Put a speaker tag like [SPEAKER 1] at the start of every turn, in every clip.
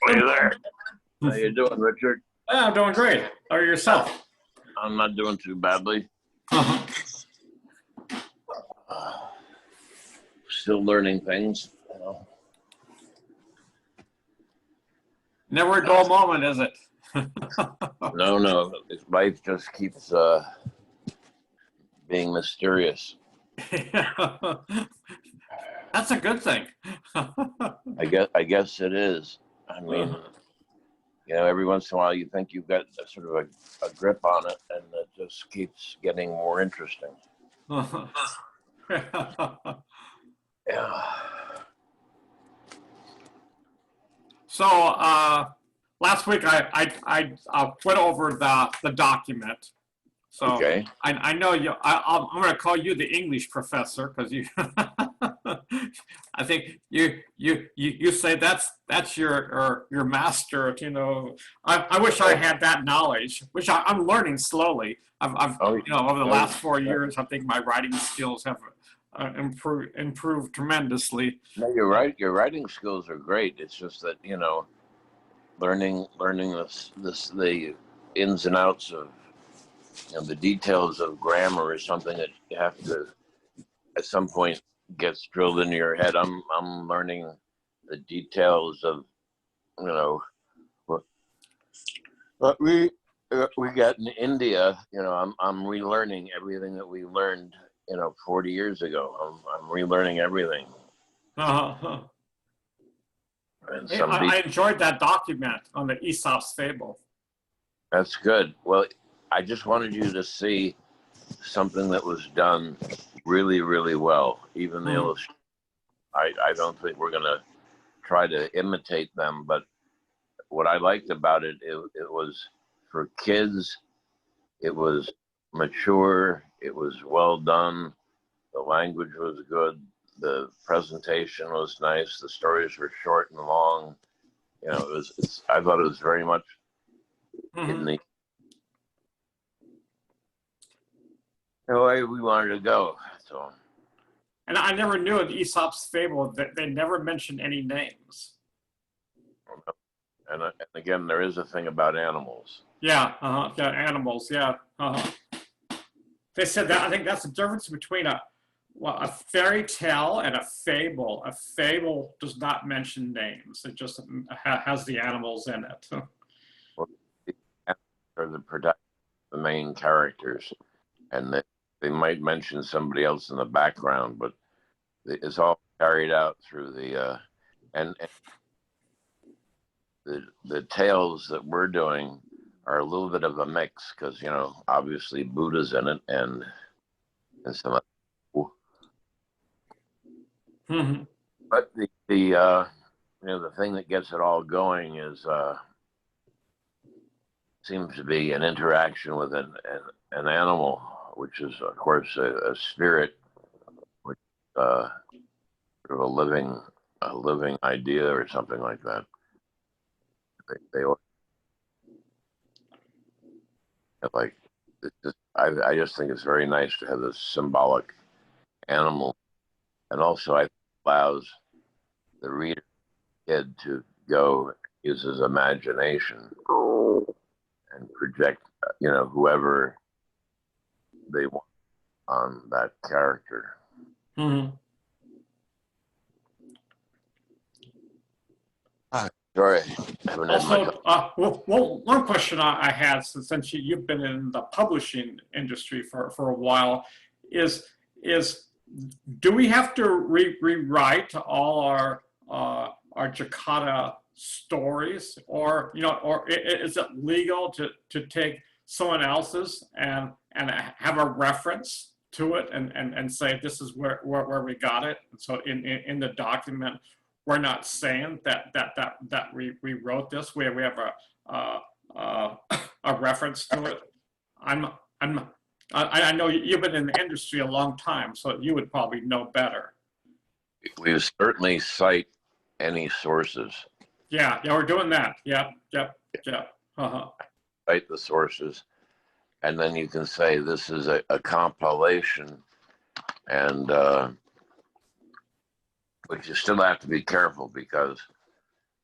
[SPEAKER 1] Are you there? How you doing, Richard?
[SPEAKER 2] Yeah, I'm doing great. How are yourself?
[SPEAKER 1] I'm not doing too badly.
[SPEAKER 2] Uh-huh.
[SPEAKER 1] Still learning things.
[SPEAKER 2] Never a dull moment, is it?
[SPEAKER 1] No. Life just keeps being mysterious.
[SPEAKER 2] That's a good thing.
[SPEAKER 1] I guess it is. I mean, every once in a while you think you've got sort of a grip on it, and it just keeps getting more interesting. Yeah.
[SPEAKER 2] So last week I went over the document. So
[SPEAKER 1] Okay.
[SPEAKER 2] I know you. I'm going to call you the English professor because you. I think you say that's your master. I wish I had that knowledge, which I'm learning slowly. I've over the last 4 years, I think my writing skills have improved tremendously.
[SPEAKER 1] No, you're right. Your writing skills are great. It's just that learning the ins and outs of the details of grammar is something that you have to at some point gets drilled into your head. I'm learning the details of what we got in India. I'm relearning everything that we learned 40 years ago. I'm relearning everything.
[SPEAKER 2] Uh-huh.
[SPEAKER 1] And
[SPEAKER 2] Hey, I enjoyed that document on the Aesop's fable.
[SPEAKER 1] That's good. Well, I just wanted you to see something that was done really, really well. Even the illustration. I don't think we're going to try to imitate them, but what I liked about it was for kids. It was mature. It was well done. The language was good. The presentation was nice. The stories were short and long. I thought it was very much in the way we wanted to go. So.
[SPEAKER 2] And I never knew in Aesop's fable that they never mentioned any names.
[SPEAKER 1] And again, there is a thing about animals.
[SPEAKER 2] Yeah, yeah, animals, yeah. They said that. I think that's the difference between a fairy tale and a fable. A fable does not mention names. It just has the animals in it.
[SPEAKER 1] Well, the animals are the main characters, and they might mention somebody else in the background, but it's all carried out through the and the tales that we're doing are a little bit of a mix because obviously Buddha's in it and some. But the thing that gets it all going is seems to be an interaction with an animal, which is of course a spirit, which sort of a living idea or something like that. I just think it's very nice to have this symbolic animal, and also I allows the reader kid to go use his imagination and project whoever they want on that character. Sorry.
[SPEAKER 2] Also, one question I had since you've been in the publishing industry for a while is do we have to rewrite all our Jakarta stories, or is it legal to take someone else's and have a reference to it and say this is where we got it? And so in the document, we're not saying that we wrote this. We have a reference to it. I know you've been in the industry a long time, so you would probably know better.
[SPEAKER 1] We certainly cite any sources.
[SPEAKER 2] Yeah, we're doing that. Yep.
[SPEAKER 1] Cite the sources, and then you can say this is a compilation, and but you still have to be careful because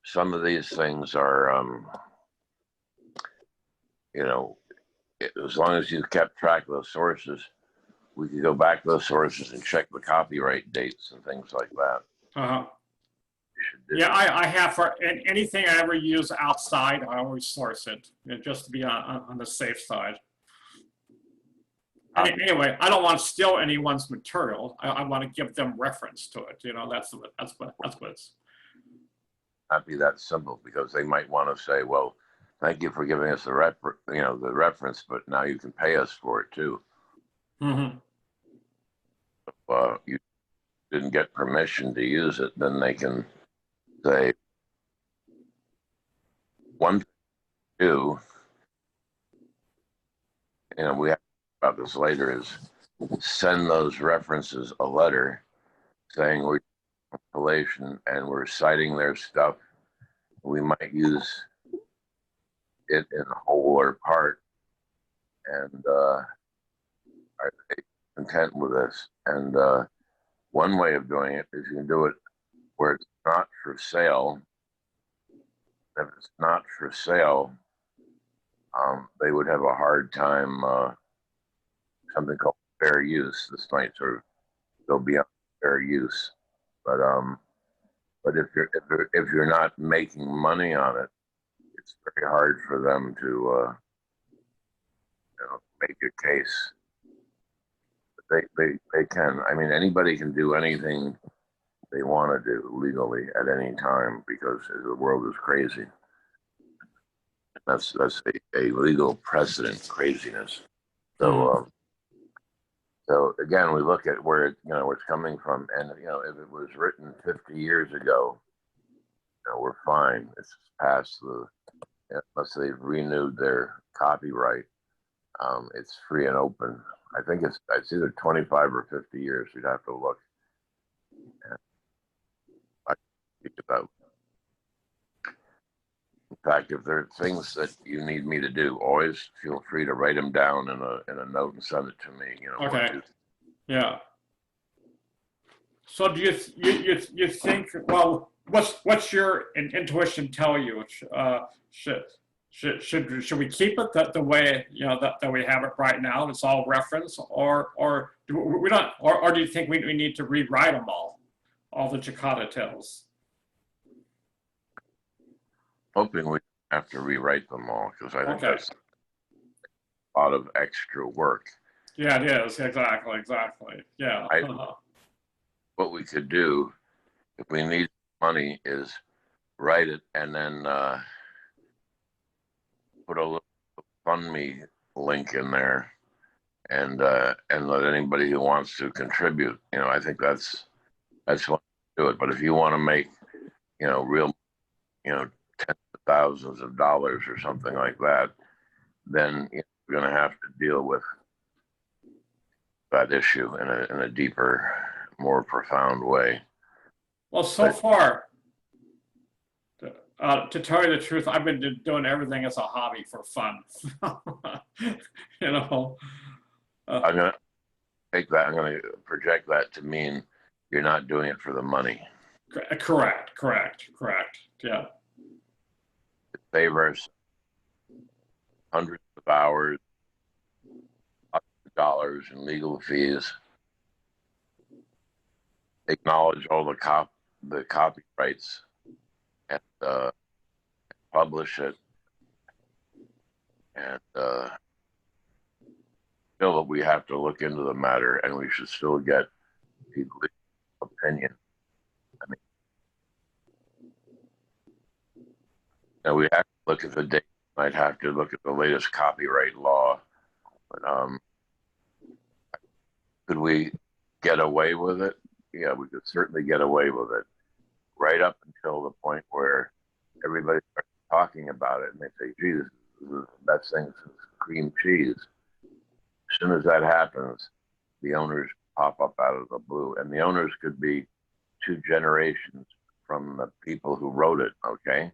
[SPEAKER 1] some of these things are, you know, as long as you kept track of those sources, we could go back to those sources and check the copyright dates and things like that.
[SPEAKER 2] Uh-huh.
[SPEAKER 1] You should do.
[SPEAKER 2] Yeah, I have for anything I ever use outside, I always source it, just to be on the safe side. Anyway, I don't want to steal anyone's material. I want to give them reference to it. You know, that's what it's.
[SPEAKER 1] Not be that simple, because they might want to say, well, thank you for giving us the the reference, but now you can pay us for it too.
[SPEAKER 2] Mm-hmm.
[SPEAKER 1] You didn't get permission to use it, then they can say, one thing to do, we have to talk about this later, is send those references a letter saying we're compilation and we're citing their stuff. We might use it in whole or part, and are they content with this? And one way of doing it is you can do it where it's not for sale. If it's not for sale, they would have a hard time, something called fair use. This might sort of go beyond fair use, but if you're not making money on it, it's very hard for them to make a case. But they can. I mean, anybody can do anything they want to do legally at any time, because the world is crazy. That's a legal precedent craziness. So so again, we look at where where it's coming from, and if it was written 50 years ago, we're fine. It's past unless they've renewed their copyright, it's free and open. I think it's either 25 or 50 years. You'd have to look. In fact, if there are things that you need me to do, always feel free to write them down in a note and send it to me.
[SPEAKER 2] Okay. Yeah. So do you think? Well, what's your intuition tell you? Should we keep it the way that we have it right now? It's all reference, or do we not, or do you think we need to rewrite them all the Jakarta tales?
[SPEAKER 1] Hoping we have to rewrite them all, because I think that's a lot of extra work.
[SPEAKER 2] Yeah, it is. Exactly. Yeah.
[SPEAKER 1] What we could do, if we need money, is write it and then put a little fund me link in there, and let anybody who wants to contribute. I think that's one way to do it. But if you want to make real tens of thousands of dollars or something like that, then you're going to have to deal with that issue in a deeper, more profound way.
[SPEAKER 2] Well, so far, to tell you the truth, I've been doing everything as a hobby for fun.
[SPEAKER 1] I'm going to take that. I'm going to project that to mean you're not doing it for the money.
[SPEAKER 2] Correct. Yeah.
[SPEAKER 1] It savers hundreds of hours, lots of dollars in legal fees. Acknowledge all the copyrights, and publish it, and feel that we have to look into the matter, and we should still get the legal opinion. I mean, we have to look at the date. Might have to look at the latest copyright law. But could we get away with it? Yeah, we could certainly get away with it, right up until the point where everybody starts talking about it, and they say, "Gee, this is the best thing since cream cheese." As soon as that happens, the owners pop up out of the blue, and the owners could be 2 generations from the people who wrote it. Okay.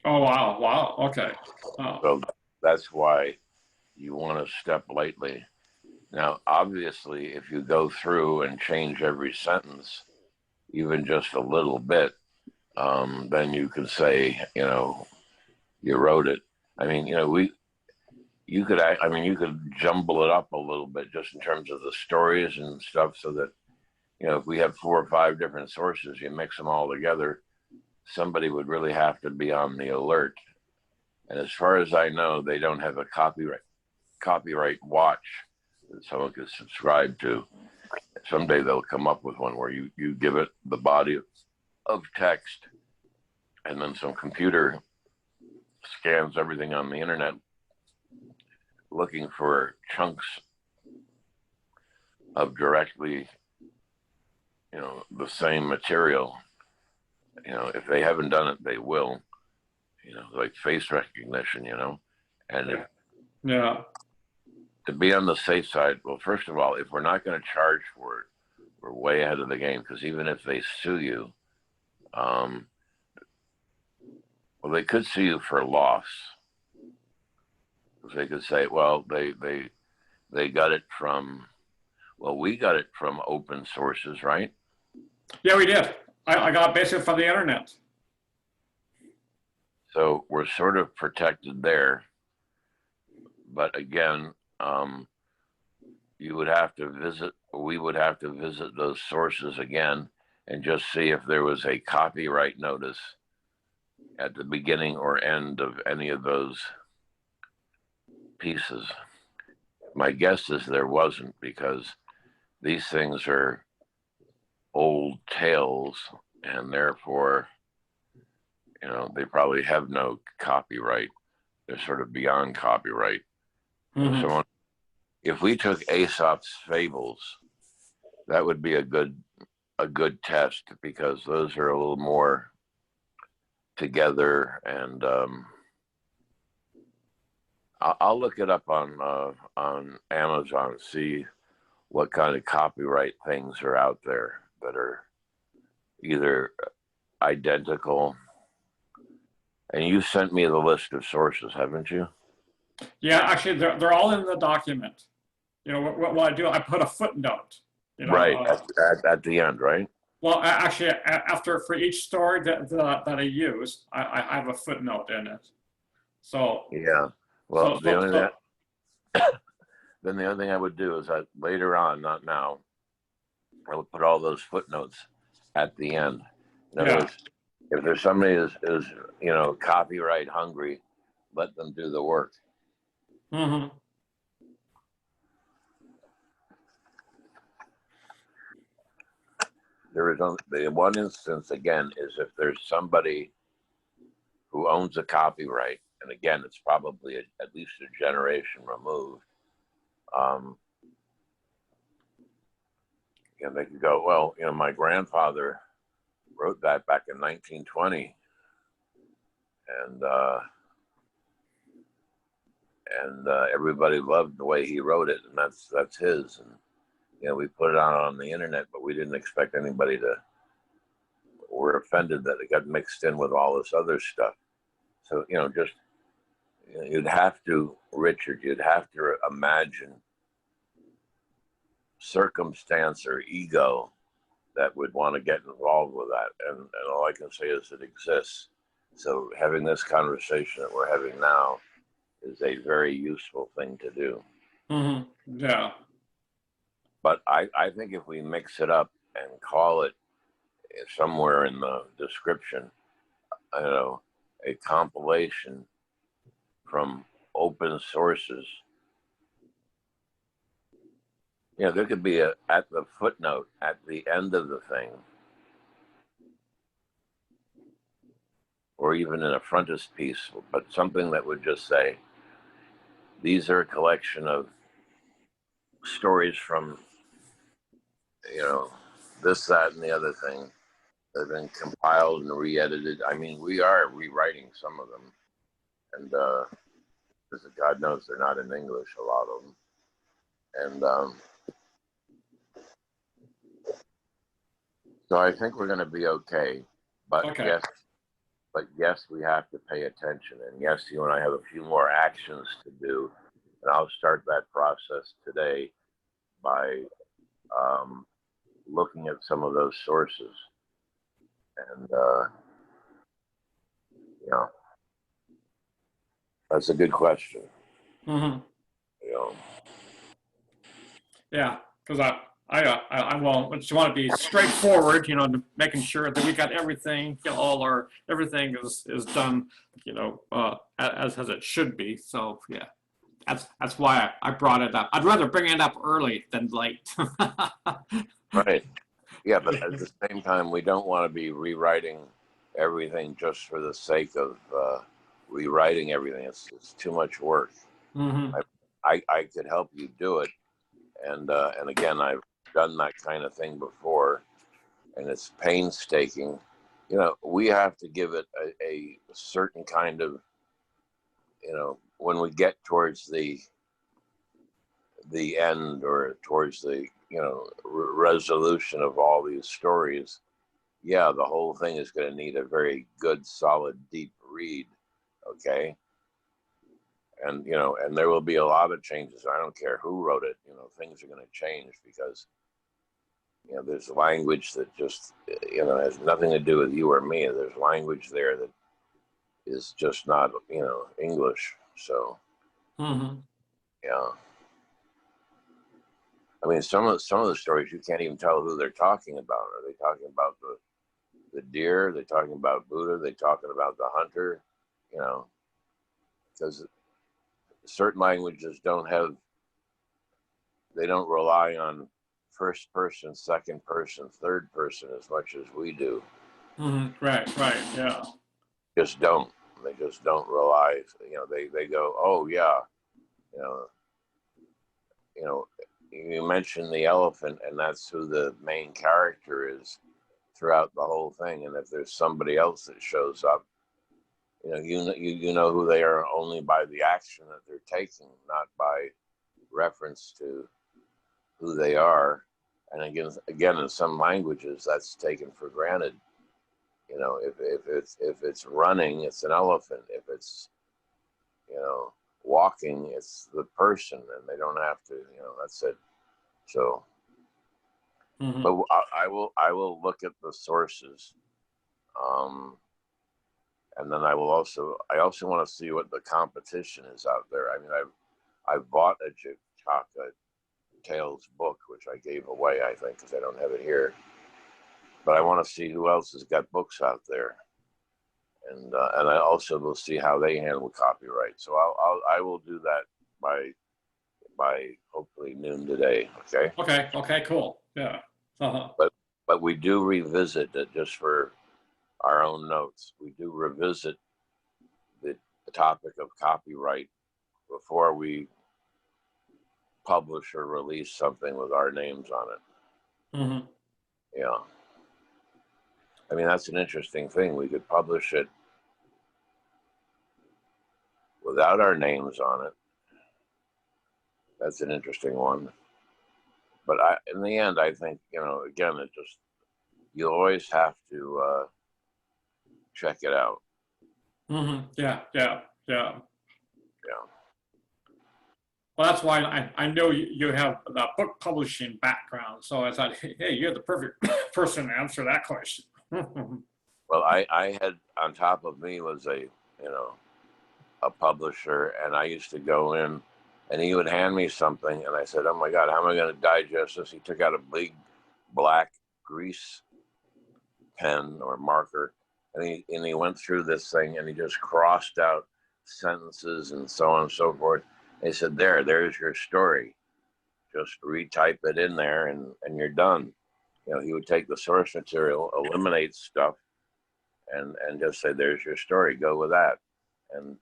[SPEAKER 2] Oh wow! Okay. Oh.
[SPEAKER 1] So that's why you want to step lightly. Now, obviously, if you go through and change every sentence, even just a little bit, then you can say, you wrote it. I mean, you could, you could jumble it up a little bit just in terms of the stories and stuff, so that, if we have 4 or 5 different sources, you mix them all together, somebody would really have to be on the alert. And as far as I know, they don't have a copyright watch that someone could subscribe to. Someday they'll come up with one where you give it the body of text, and then some computer scans everything on the internet looking for chunks of directly, the same material. If they haven't done it, they will, like face recognition, and
[SPEAKER 2] Yeah.
[SPEAKER 1] to be on the safe side, well, first of all, if we're not going to charge for it, we're way ahead of the game, because even if they sue you, well, they could sue you for loss. They could say, well, they got it from, well, we got it from open sources, right?
[SPEAKER 2] Yeah, we did. I got basically from the internet.
[SPEAKER 1] So we're sort of protected there. But again, we would have to visit those sources again and just see if there was a copyright notice at the beginning or end of any of those pieces. My guess is there wasn't, because these things are old tales, and therefore, they probably have no copyright. They're sort of beyond copyright.
[SPEAKER 2] Mm-hmm.
[SPEAKER 1] If we took Aesop's fables, that would be a good test, because those are a little more together, and I'll look it up on Amazon, see what kind of copyright things are out there that are either identical. And you sent me the list of sources, haven't you?
[SPEAKER 2] Yeah, actually, they're all in the document. What I do, I put a footnote.
[SPEAKER 1] Right, at the end, right?
[SPEAKER 2] Well, actually, for each story that I use, I have a footnote in it. So
[SPEAKER 1] yeah. Well, the only thing I would do is later on, not now, I would put all those footnotes at the end. In other words, if there's somebody is copyright hungry, let them do the work.
[SPEAKER 2] Mm-hmm.
[SPEAKER 1] There is only the one instance, again, is if there's somebody who owns a copyright, and again, it's probably at least a generation removed. And they could go, well, my grandfather wrote that back in 1920, and everybody loved the way he wrote it, and that's his. And we put it on the internet, but we didn't expect anybody to. We're offended that it got mixed in with all this other stuff. So you'd have to, Richard, you'd have to imagine circumstance or ego that would want to get involved with that, and all I can say is it exists. So having this conversation that we're having now is a very useful thing to do.
[SPEAKER 2] Mm-hmm. Yeah.
[SPEAKER 1] But I think if we mix it up and call it somewhere in the description, a compilation from open sources, there could be at the footnote at the end of the thing, or even in a frontispiece, but something that would just say, these are a collection of stories from, this, that, and the other thing that have been compiled and re-edited. I mean, we are rewriting some of them, and because God knows they're not in English, a lot of them. And so I think we're going to be okay. But yes, we have to pay attention. And yes, you and I have a few more actions to do. And I'll start that process today by looking at some of those sources. And Yeah, that's a good question.
[SPEAKER 2] Mm-hmm.
[SPEAKER 1] You know,
[SPEAKER 2] Yeah, because I just want to be straightforward, making sure that we got everything, all our everything is done, as it should be. So yeah, that's why I brought it up. I'd rather bring it up early than late.
[SPEAKER 1] right? Yeah, but at the same time, we don't want to be rewriting everything just for the sake of rewriting everything. It's too much work.
[SPEAKER 2] Mm-hmm.
[SPEAKER 1] I could help you do it, and again, I've done that kind of thing before, and it's painstaking. We have to give it a certain kind of, when we get towards the end or towards the resolution of all these stories. Yeah, the whole thing is going to need a very good, solid, deep read. Okay. And there will be a lot of changes. I don't care who wrote it. Things are going to change because there's language that just has nothing to do with you or me. There's language there that is just not English. So
[SPEAKER 2] Mm-hmm.
[SPEAKER 1] yeah, I mean some of the stories you can't even tell who they're talking about. Are they talking about the deer? Are they talking about Buddha? Are they talking about the hunter? Because certain languages they don't rely on first person, second person, third person as much as we do.
[SPEAKER 2] Mm-hmm. Right, yeah.
[SPEAKER 1] Just don't. They just don't rely. They go, oh yeah, you know, you know. You mentioned the elephant, and that's who the main character is throughout the whole thing. And if there's somebody else that shows up, you know who they are only by the action that they're taking, not by reference to who they are. And again, in some languages, that's taken for granted. If it's running, it's an elephant. If it's walking, it's the person, and they don't have to. That's it. So,
[SPEAKER 2] Mm-hmm.
[SPEAKER 1] but I will look at the sources, um, and then I also want to see what the competition is out there. I mean, I've bought a Chaka Tales book, which I gave away, I think, because I don't have it here. But I want to see who else has got books out there, and I also will see how they handle copyright. So I will do that by hopefully noon today. Okay.
[SPEAKER 2] Okay, cool. Yeah. Uh-huh.
[SPEAKER 1] But we do revisit it just for our own notes. We do revisit the topic of copyright before we publish or release something with our names on it.
[SPEAKER 2] Mm-hmm.
[SPEAKER 1] Yeah. I mean, that's an interesting thing. We could publish it without our names on it. That's an interesting one. But in the end, I think, again, you always have to check it out.
[SPEAKER 2] Mm-hmm. Yeah.
[SPEAKER 1] Yeah.
[SPEAKER 2] Well, that's why I know you have the book publishing background. So I thought, hey, you're the perfect person to answer that question.
[SPEAKER 1] Well, I had on top of me was a publisher, and I used to go in, and he would hand me something, and I said, "Oh my God, how am I going to digest this?" He took out a big black grease pen or marker, and he went through this thing, and he just crossed out sentences and so on and so forth. And he said, "There's your story. Just retype it in there, and you're done." He would take the source material, eliminate stuff, and just say, "There's your story. Go with that." And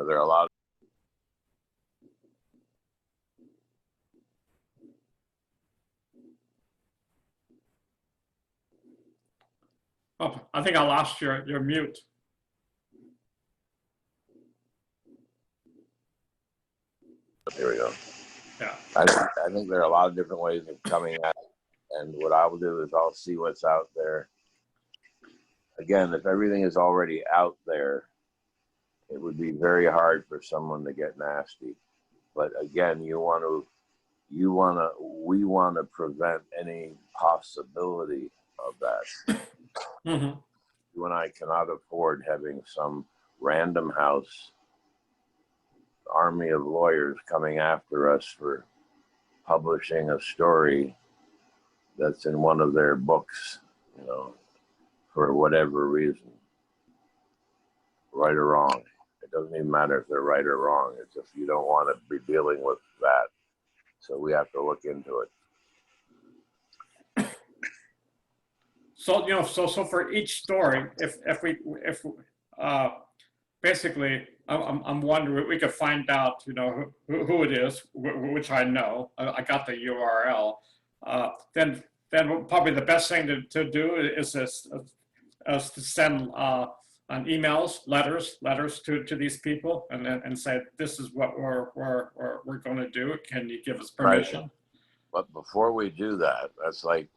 [SPEAKER 1] there are a lot.
[SPEAKER 2] Oh, I think I lost your mute.
[SPEAKER 1] Here we go.
[SPEAKER 2] Yeah.
[SPEAKER 1] I think there are a lot of different ways of coming at it, and what I will do is I'll see what's out there. Again, if everything is already out there, it would be very hard for someone to get nasty. But again, we want to prevent any possibility of that.
[SPEAKER 2] Mm-hmm.
[SPEAKER 1] you and I cannot afford having some random house army of lawyers coming after us for publishing a story that's in one of their books, you know, for whatever reason, right or wrong. It doesn't even matter if they're right or wrong. It's if you don't want to be dealing with that. So we have to look into it.
[SPEAKER 2] So, you know, so for each story, if basically, I'm wondering, we could find out, you know, who it is, which I know. I got the URL. Then probably the best thing to do is to send on emails, letters to these people, and say, this is what we're going to do. Can you give us permission?
[SPEAKER 1] Right. But before we do that, that's like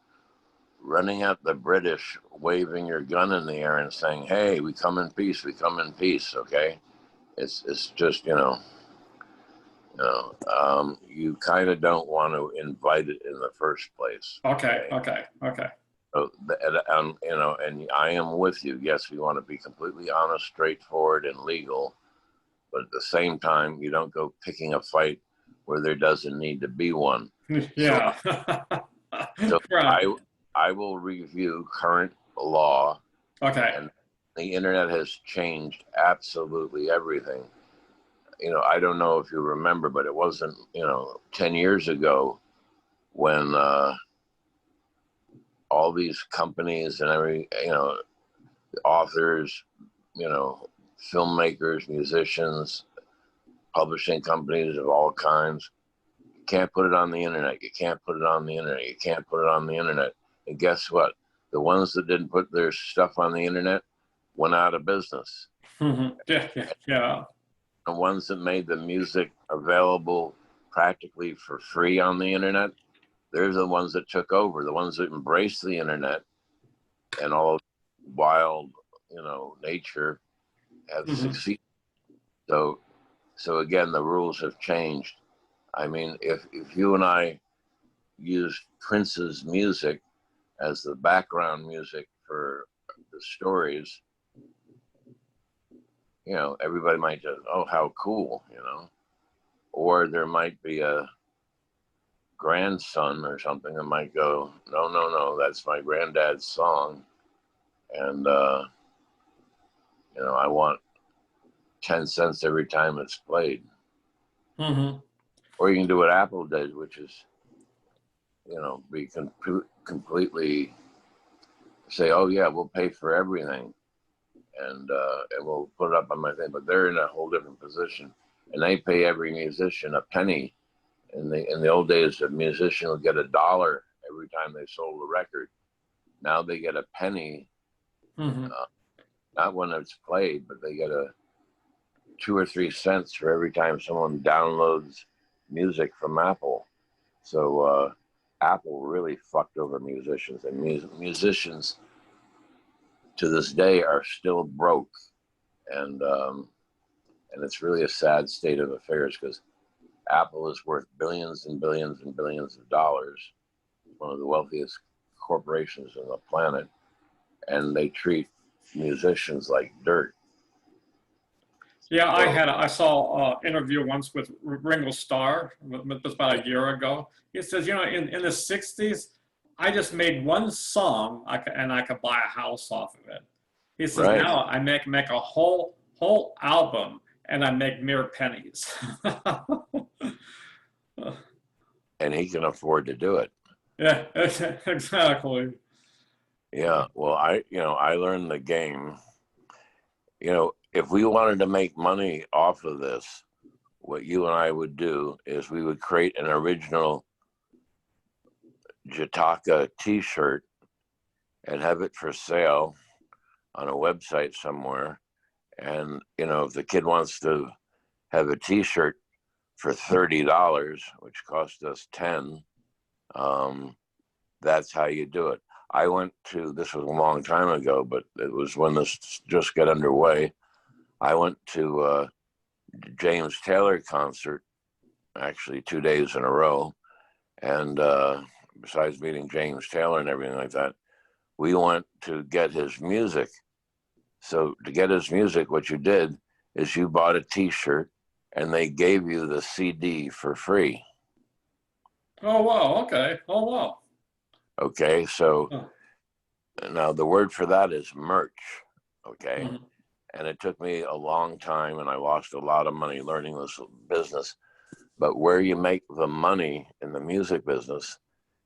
[SPEAKER 1] running at the British, waving your gun in the air and saying, "Hey, we come in peace. We come in peace." Okay, it's just you kind of don't want to invite it in the first place.
[SPEAKER 2] Okay.
[SPEAKER 1] So, and I am with you. Yes, we want to be completely honest, straightforward, and legal, but at the same time, you don't go picking a fight where there doesn't need to be one.
[SPEAKER 2] Yeah.
[SPEAKER 1] So
[SPEAKER 2] Right.
[SPEAKER 1] I will review current law.
[SPEAKER 2] Okay.
[SPEAKER 1] And the internet has changed absolutely everything. You know, I don't know if you remember, but it wasn't, 10 years ago when all these companies and authors, filmmakers, musicians, publishing companies of all kinds, you can't put it on the internet. You can't put it on the internet. You can't put it on the internet. And guess what? The ones that didn't put their stuff on the internet went out of business.
[SPEAKER 2] Yeah.
[SPEAKER 1] The ones that made the music available practically for free on the internet, they're the ones that took over. The ones that embraced the internet and all wild, nature have succeeded. So again, the rules have changed. I mean, if you and I used Prince's music as the background music for the stories, everybody might just, oh, how cool, or there might be a grandson or something that might go, no, that's my granddad's song. And, I want 10 cents every time it's played. Or you can do what Apple did, which is, be completely say, oh yeah, we'll pay for everything. And we'll put it up on my thing, but they're in a whole different position, and they pay every musician a penny. In the old days, a musician would get $1 every time they sold a record. Now they get a penny, not when it's played, but they get 2 or 3 cents for every time someone downloads music from Apple. So Apple really fucked over musicians, and musicians to this day are still broke, and it's really a sad state of affairs because Apple is worth billions and billions and billions of dollars, one of the wealthiest corporations on the planet, and they treat musicians like dirt.
[SPEAKER 2] Yeah, I saw an interview once with Ringo Starr. It was about a year ago. He says, in the '60s, I just made one song, and I could buy a house off of it. He says, right. Now I make a whole album, and I make mere pennies.
[SPEAKER 1] And he can afford to do it.
[SPEAKER 2] Yeah, exactly.
[SPEAKER 1] Yeah, well, I learned the game. If we wanted to make money off of this, what you and I would do is we would create an original Jataka t-shirt and have it for sale on a website somewhere. And, if the kid wants to have a t-shirt for $30, which cost us 10, that's how you do it. I went to, this was a long time ago, but it was when this just got underway. I went to James Taylor concert, actually 2 days in a row. And besides meeting James Taylor and everything like that, we went to get his music. So to get his music, what you did is you bought a T-shirt, and they gave you the CD for free.
[SPEAKER 2] Oh, wow. Okay. Oh, wow.
[SPEAKER 1] Okay, so
[SPEAKER 2] Oh.
[SPEAKER 1] now the word for that is merch. Okay,
[SPEAKER 2] Mhm.
[SPEAKER 1] and it took me a long time, and I lost a lot of money learning this business. But where you make the money in the music business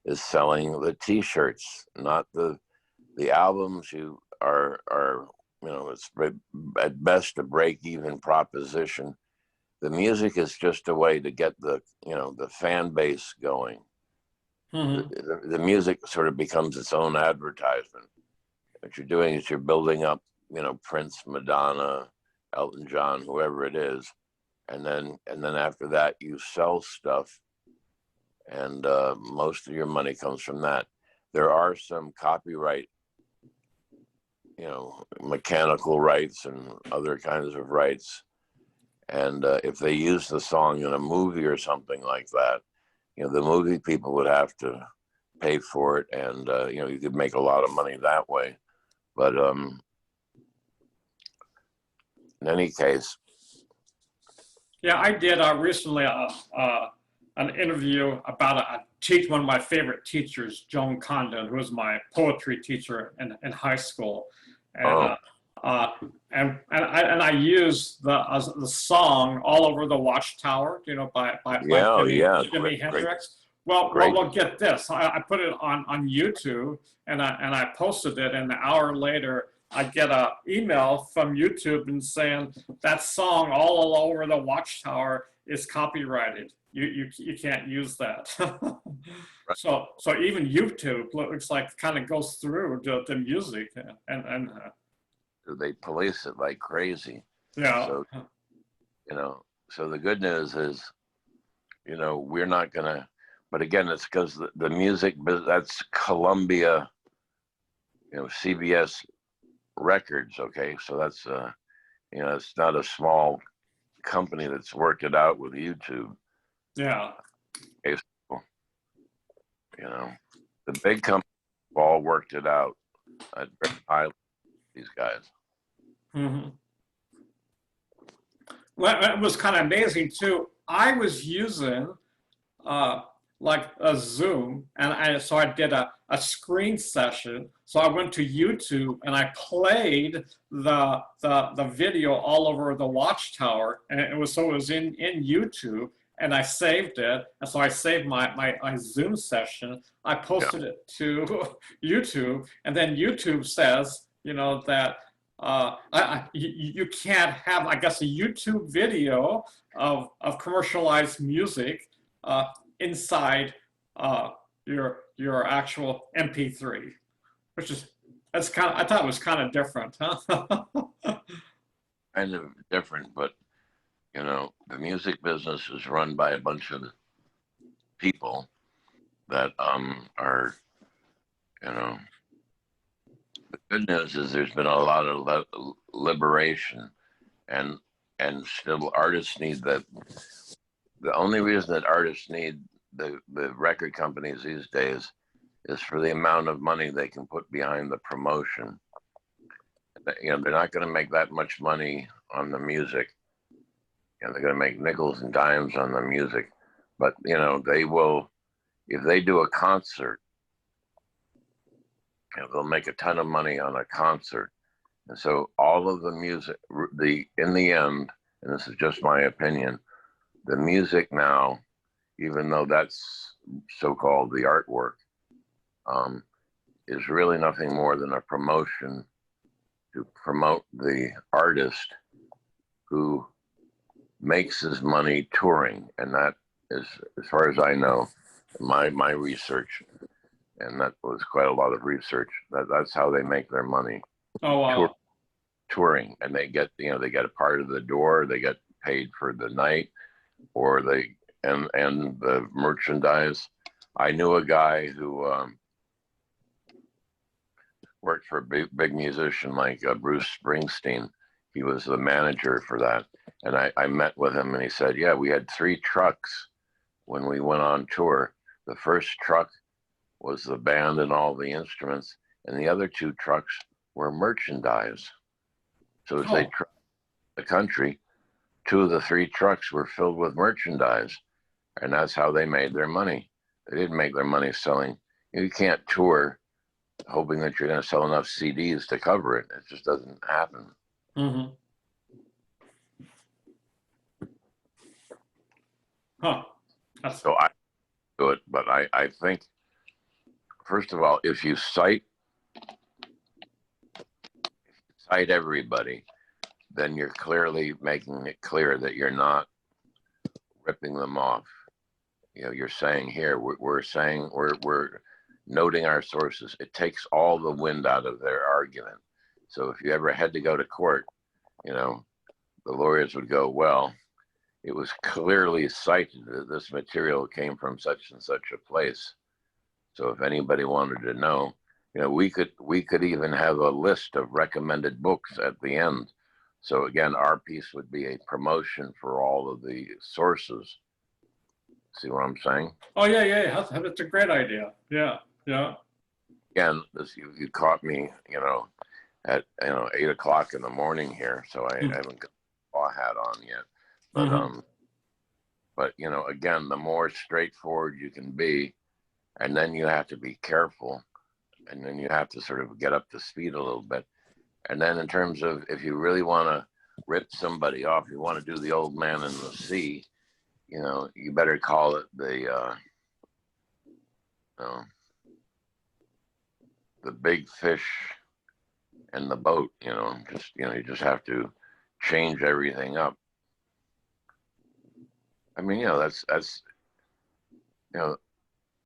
[SPEAKER 1] is selling the T-shirts, not the albums. You are it's at best a break-even proposition. The music is just a way to get the fan base going.
[SPEAKER 2] Mhm.
[SPEAKER 1] The music sort of becomes its own advertisement. What you're doing is you're building up, Prince, Madonna, Elton John, whoever it is, and then after that you sell stuff, and most of your money comes from that. There are some copyright, mechanical rights and other kinds of rights, and if they use the song in a movie or something like that, the movie people would have to pay for it, and you could make a lot of money that way. But in any case,
[SPEAKER 2] Yeah, I did recently an interview about one of my favorite teachers, Joan Condon, who was my poetry teacher in high school, and
[SPEAKER 1] oh
[SPEAKER 2] I used the song "All Over the Watchtower," by
[SPEAKER 1] yeah, yeah,
[SPEAKER 2] Jimi
[SPEAKER 1] great,
[SPEAKER 2] Hendrix. Well,
[SPEAKER 1] great.
[SPEAKER 2] get this. I put it on YouTube, and I posted it, and an hour later, I get an email from YouTube and saying that song "All Over the Watchtower" is copyrighted. You can't use that. So even YouTube looks like kind of goes through the music, and
[SPEAKER 1] They police it like crazy.
[SPEAKER 2] yeah.
[SPEAKER 1] So so the good news is, we're not gonna. But again, it's because the music, that's Columbia, CBS Records. Okay, so that's it's not a small company that's worked it out with YouTube.
[SPEAKER 2] Yeah.
[SPEAKER 1] Okay, so, the big companies all worked it out at very high. These guys.
[SPEAKER 2] Hmm. Well, it was kind of amazing too. I was using uh, like a Zoom, and so I did a screen session. So I went to YouTube and I played the video all over the Watchtower, and it was in YouTube, and I saved it. And so I saved my Zoom session. I
[SPEAKER 1] Yeah.
[SPEAKER 2] posted it to YouTube, and then YouTube says, that you can't have, I guess, a YouTube video of commercialized music inside uh, your actual MP3, which is I thought it was kind of different, huh?
[SPEAKER 1] Kind of different, but the music business is run by a bunch of people that are the good news is there's been a lot of liberation, and still artists need that. The only reason that artists need the record companies these days is for the amount of money they can put behind the promotion. They're not going to make that much money on the music. They're going to make nickels and dimes on the music, but they will, if they do a concert, they'll make a ton of money on a concert. And so all of the music, in the end, and this is just my opinion, the music now, even though that's so-called the artwork, is really nothing more than a promotion to promote the artist who makes his money touring. And that is, as far as I know, my research, and that was quite a lot of research, that's how they make their money.
[SPEAKER 2] Oh wow.
[SPEAKER 1] Touring, and they get they get a part of the door, they get paid for the night, or they and the merchandise. I knew a guy who worked for a big musician like Bruce Springsteen. He was the manager for that, and I met with him, and he said, yeah, we had 3 trucks when we went on tour. The first truck was the band and all the instruments, and the other 2 trucks were merchandise. So as they
[SPEAKER 2] Oh,
[SPEAKER 1] traveled the country, 2 of the 3 trucks were filled with merchandise, and that's how they made their money. They didn't make their money selling. You can't tour hoping that you're going to sell enough CDs to cover it. It just doesn't happen.
[SPEAKER 2] mm-hmm. Huh. That's,
[SPEAKER 1] So I do it, but I think, first of all, if you cite everybody, then you're clearly making it clear that you're not ripping them off. You know, you're saying here, we're saying, we're noting our sources. It takes all the wind out of their argument. So if you ever had to go to court, you know, the lawyers would go, well, it was clearly cited that this material came from such and such a place. So if anybody wanted to know, you know, we could even have a list of recommended books at the end. So again, our piece would be a promotion for all of the sources. See what I'm saying?
[SPEAKER 2] oh, yeah, yeah. That's a great idea. Yeah, yeah.
[SPEAKER 1] Again, this you caught me, you know, at 8 o'clock in the morning here, so I haven't got a law hat on yet. But
[SPEAKER 2] Mm-hmm.
[SPEAKER 1] but you know, again, the more straightforward you can be, and then you have to be careful, and then you have to sort of get up to speed a little bit. And then in terms of if you really want to rip somebody off, you want to do the old man in the sea, you know, you better call it the big fish and the boat. You know, just you just have to change everything up. I mean, that's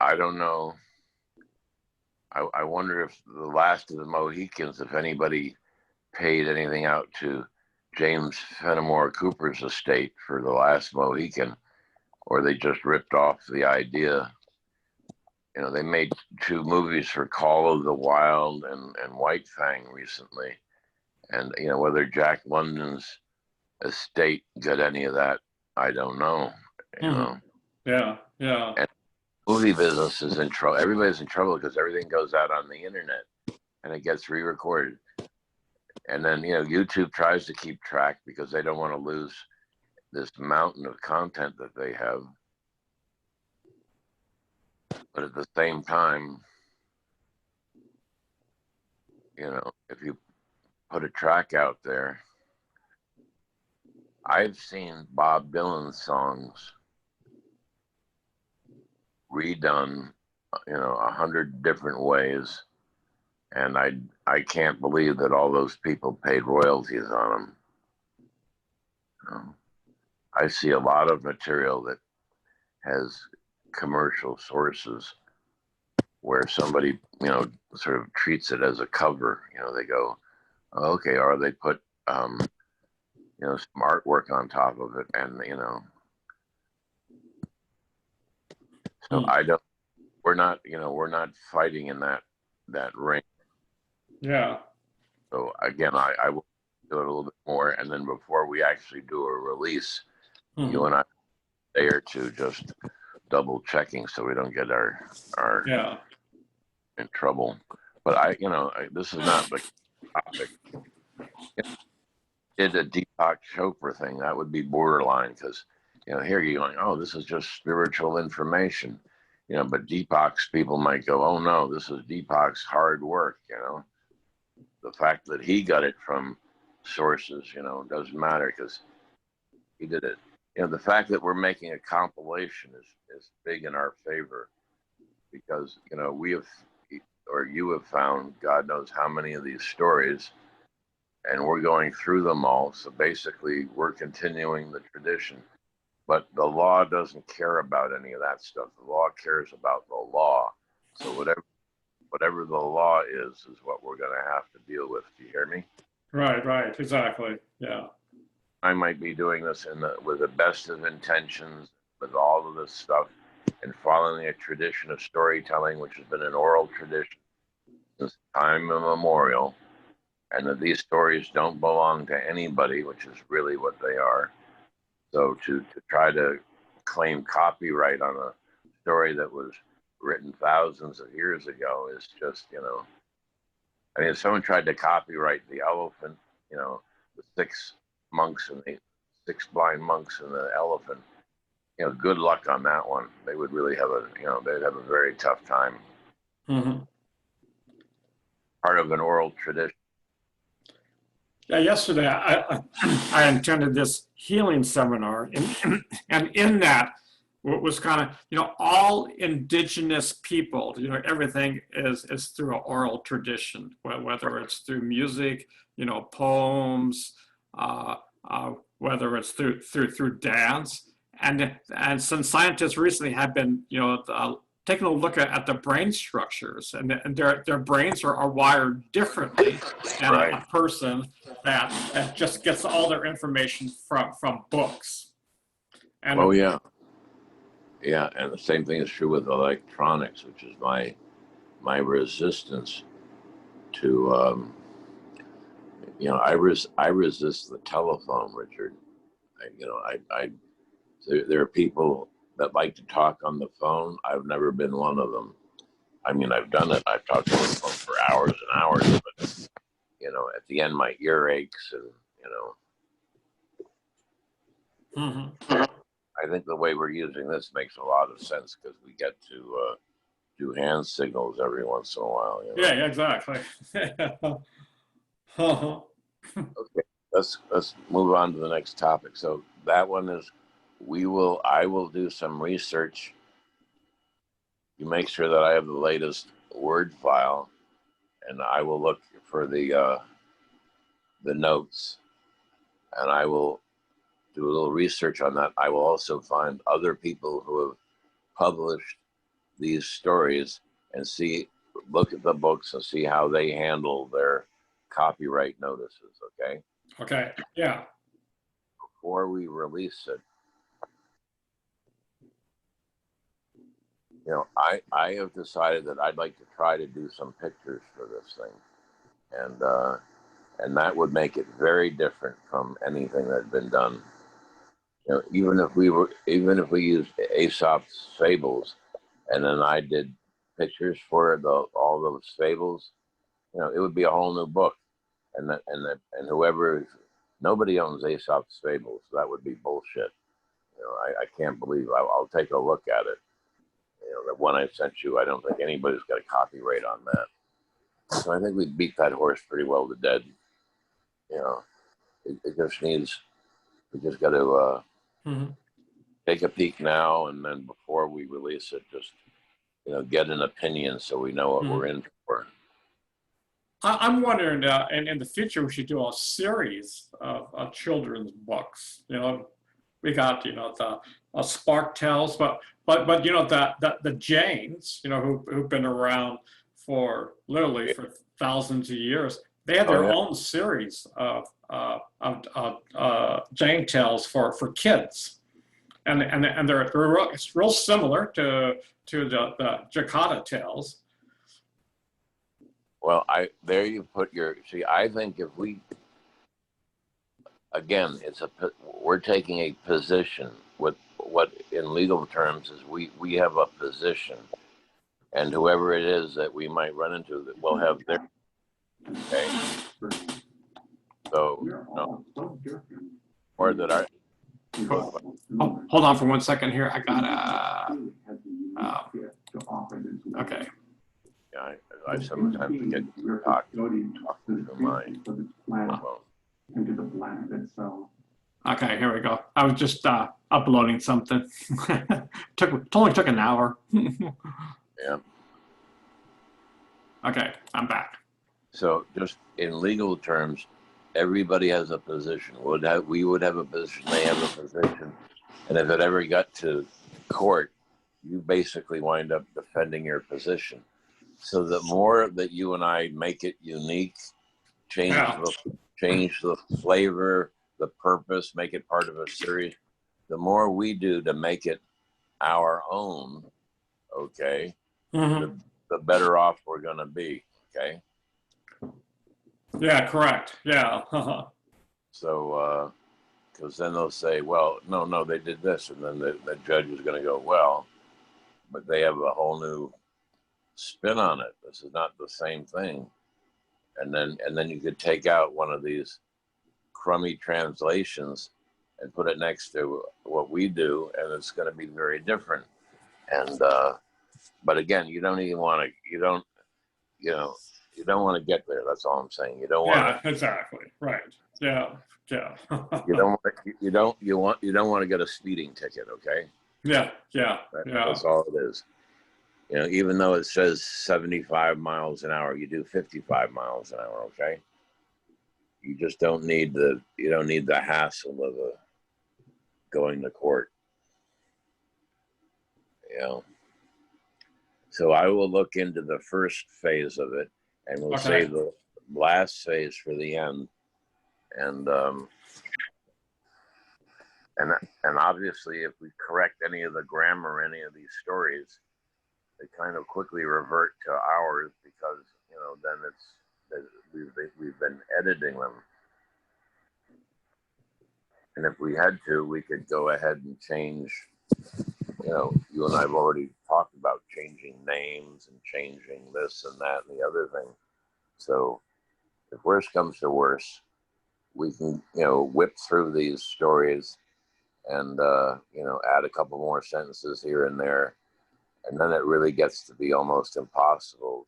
[SPEAKER 1] I don't know. I wonder if the last of the Mohicans, if anybody paid anything out to James Fenimore Cooper's estate for the last Mohican, or they just ripped off the idea. You know, they made 2 movies for Call of the Wild and White Fang recently. And, you know, whether Jack London's estate got any of that, I don't know. You
[SPEAKER 2] Mm-hmm.
[SPEAKER 1] know,
[SPEAKER 2] Yeah, yeah.
[SPEAKER 1] and movie business is in trouble. Everybody's in trouble because everything goes out on the internet and it gets re-recorded. And then, you know, YouTube tries to keep track because they don't want to lose this mountain of content that they have. But at the same time, you know, if you put a track out there, I've seen Bob Dylan songs redone, you know, 100 different ways, and I can't believe that all those people paid royalties on them. I see a lot of material that has commercial sources where somebody, you know, sort of treats it as a cover. You know, they go, oh, okay, or they put, you know, some artwork on top of it, and you know, so
[SPEAKER 2] Mm.
[SPEAKER 1] I don't. We're not, you know, we're not fighting in that ring.
[SPEAKER 2] Yeah.
[SPEAKER 1] So again, I will do it a little bit more, and then before we actually do a release, you
[SPEAKER 2] Mm-hmm.
[SPEAKER 1] and I, a day or two, just double checking so we don't get our
[SPEAKER 2] Yeah.
[SPEAKER 1] in trouble. But this is not the topic. If I did a Deepak Chopra thing, that would be borderline because, you know, here you're going, oh, this is just spiritual information, you know, but Deepak's people might go, oh no, this is Deepak's hard work, you know. The fact that he got it from sources, you know, doesn't matter because he did it. You know, the fact that we're making a compilation is big in our favor because, you know, we have, or you have found God knows how many of these stories, and we're going through them all. So basically, we're continuing the tradition. But the law doesn't care about any of that stuff. The law cares about the law. So whatever the law is what we're going to have to deal with. Do you hear me?
[SPEAKER 2] Right, right. Exactly. Yeah.
[SPEAKER 1] I might be doing this with the best of intentions, with all of this stuff, and following a tradition of storytelling, which has been an oral tradition since time immemorial, and that these stories don't belong to anybody, which is really what they are. So to try to claim copyright on a story that was written thousands of years ago is just, you know, I mean, if someone tried to copyright the elephant, you know, the six blind monks and the elephant. Good luck on that one. They would really have they'd have a very tough time.
[SPEAKER 2] Mm-hmm.
[SPEAKER 1] Part of an oral tradition.
[SPEAKER 2] Yeah, yesterday I attended this healing seminar, and in that was kind of, all indigenous people, everything is through an oral tradition, whether it's through music, poems, whether it's through dance. And some scientists recently have been, taking a look at the brain structures, and their brains are wired differently than
[SPEAKER 1] Right.
[SPEAKER 2] a person that just gets all their information from books. And
[SPEAKER 1] Oh yeah. Yeah, and the same thing is true with electronics, which is my resistance to I resist the telephone, Richard. There are people that like to talk on the phone. I've never been one of them. I mean, I've done it. I've talked on the phone for hours and hours, but at the end my ear aches, and
[SPEAKER 2] mm-hmm.
[SPEAKER 1] I think the way we're using this makes a lot of sense because we get to do hand signals every once in a while.
[SPEAKER 2] Yeah, exactly. Uh-huh.
[SPEAKER 1] Okay, let's move on to the next topic. So that one is, I will do some research. You make sure that I have the latest Word file, and I will look for the notes, and I will do a little research on that. I will also find other people who have published these stories and look at the books and see how they handle their copyright notices. Okay.
[SPEAKER 2] Okay. Yeah.
[SPEAKER 1] Before we release it, I have decided that I'd like to try to do some pictures for this thing, and that would make it very different from anything that had been done. Even if we used Aesop's fables, and then I did pictures for all those fables, it would be a whole new book. And nobody owns Aesop's fables. So that would be bullshit. I can't believe. I'll take a look at it. The one I sent you, I don't think anybody's got a copyright on that. So I think we beat that horse pretty well to dead. It just needs. We just got to
[SPEAKER 2] Mm-hmm.
[SPEAKER 1] take a peek now, and then before we release it, just get an opinion so we know what we're in for.
[SPEAKER 2] I'm wondering, in the future, we should do a series of children's books. We got the Spark Tales, but the Janes, who've been around for literally for thousands of years. They have their own series of Jane Tales for kids, and they're real similar to the Jakarta Tales.
[SPEAKER 1] Well, there you put I think if we, again, we're taking a position. What in legal terms is we have a position, and whoever it is that we might run into that will have their, okay. So, or that our.
[SPEAKER 2] Oh, hold on for 1 second here. I got okay.
[SPEAKER 1] Yeah, I sometimes get talked to my phone.
[SPEAKER 2] Okay, here we go. I was just uploading something. It only took an hour.
[SPEAKER 1] Yeah.
[SPEAKER 2] Okay, I'm back.
[SPEAKER 1] So just in legal terms, everybody has a position. We would have a position, they have a position. And if it ever got to court, you basically wind up defending your position. So the more that you and I make it unique, change the flavor, the purpose, make it part of a series, the more we do to make it our own, okay,
[SPEAKER 2] Mm-hmm.
[SPEAKER 1] the better off we're going to be, okay?
[SPEAKER 2] Yeah, correct. Yeah.
[SPEAKER 1] So, because then they'll say, well, no, they did this. And then the judge is going to go, well, but they have a whole new spin on it. This is not the same thing. And then you could take out one of these crummy translations and put it next to what we do, and it's going to be very different. And but again, you don't even want to. You don't. You know. You don't want to get there. That's all I'm saying. You don't want
[SPEAKER 2] Yeah, exactly. Right. Yeah. Yeah.
[SPEAKER 1] to. You don't. Want, you don't. You want. You don't want to get a speeding ticket. Okay.
[SPEAKER 2] Yeah. Yeah. Yeah.
[SPEAKER 1] That's all it is. You know, even though it says 75 miles an hour, you do 55 miles an hour. Okay. You just don't need the. You don't need the hassle of going to court. You know. So I will look into the first phase of it, and we'll save the last phase for the end. And and obviously, if we correct any of the grammar, any of these stories, they kind of quickly revert to ours because then we've been editing them. And if we had to, we could go ahead and change. You and I have already talked about changing names and changing this and that and the other thing. So if worse comes to worse, we can, whip through these stories and, add a couple more sentences here and there. And then it really gets to be almost impossible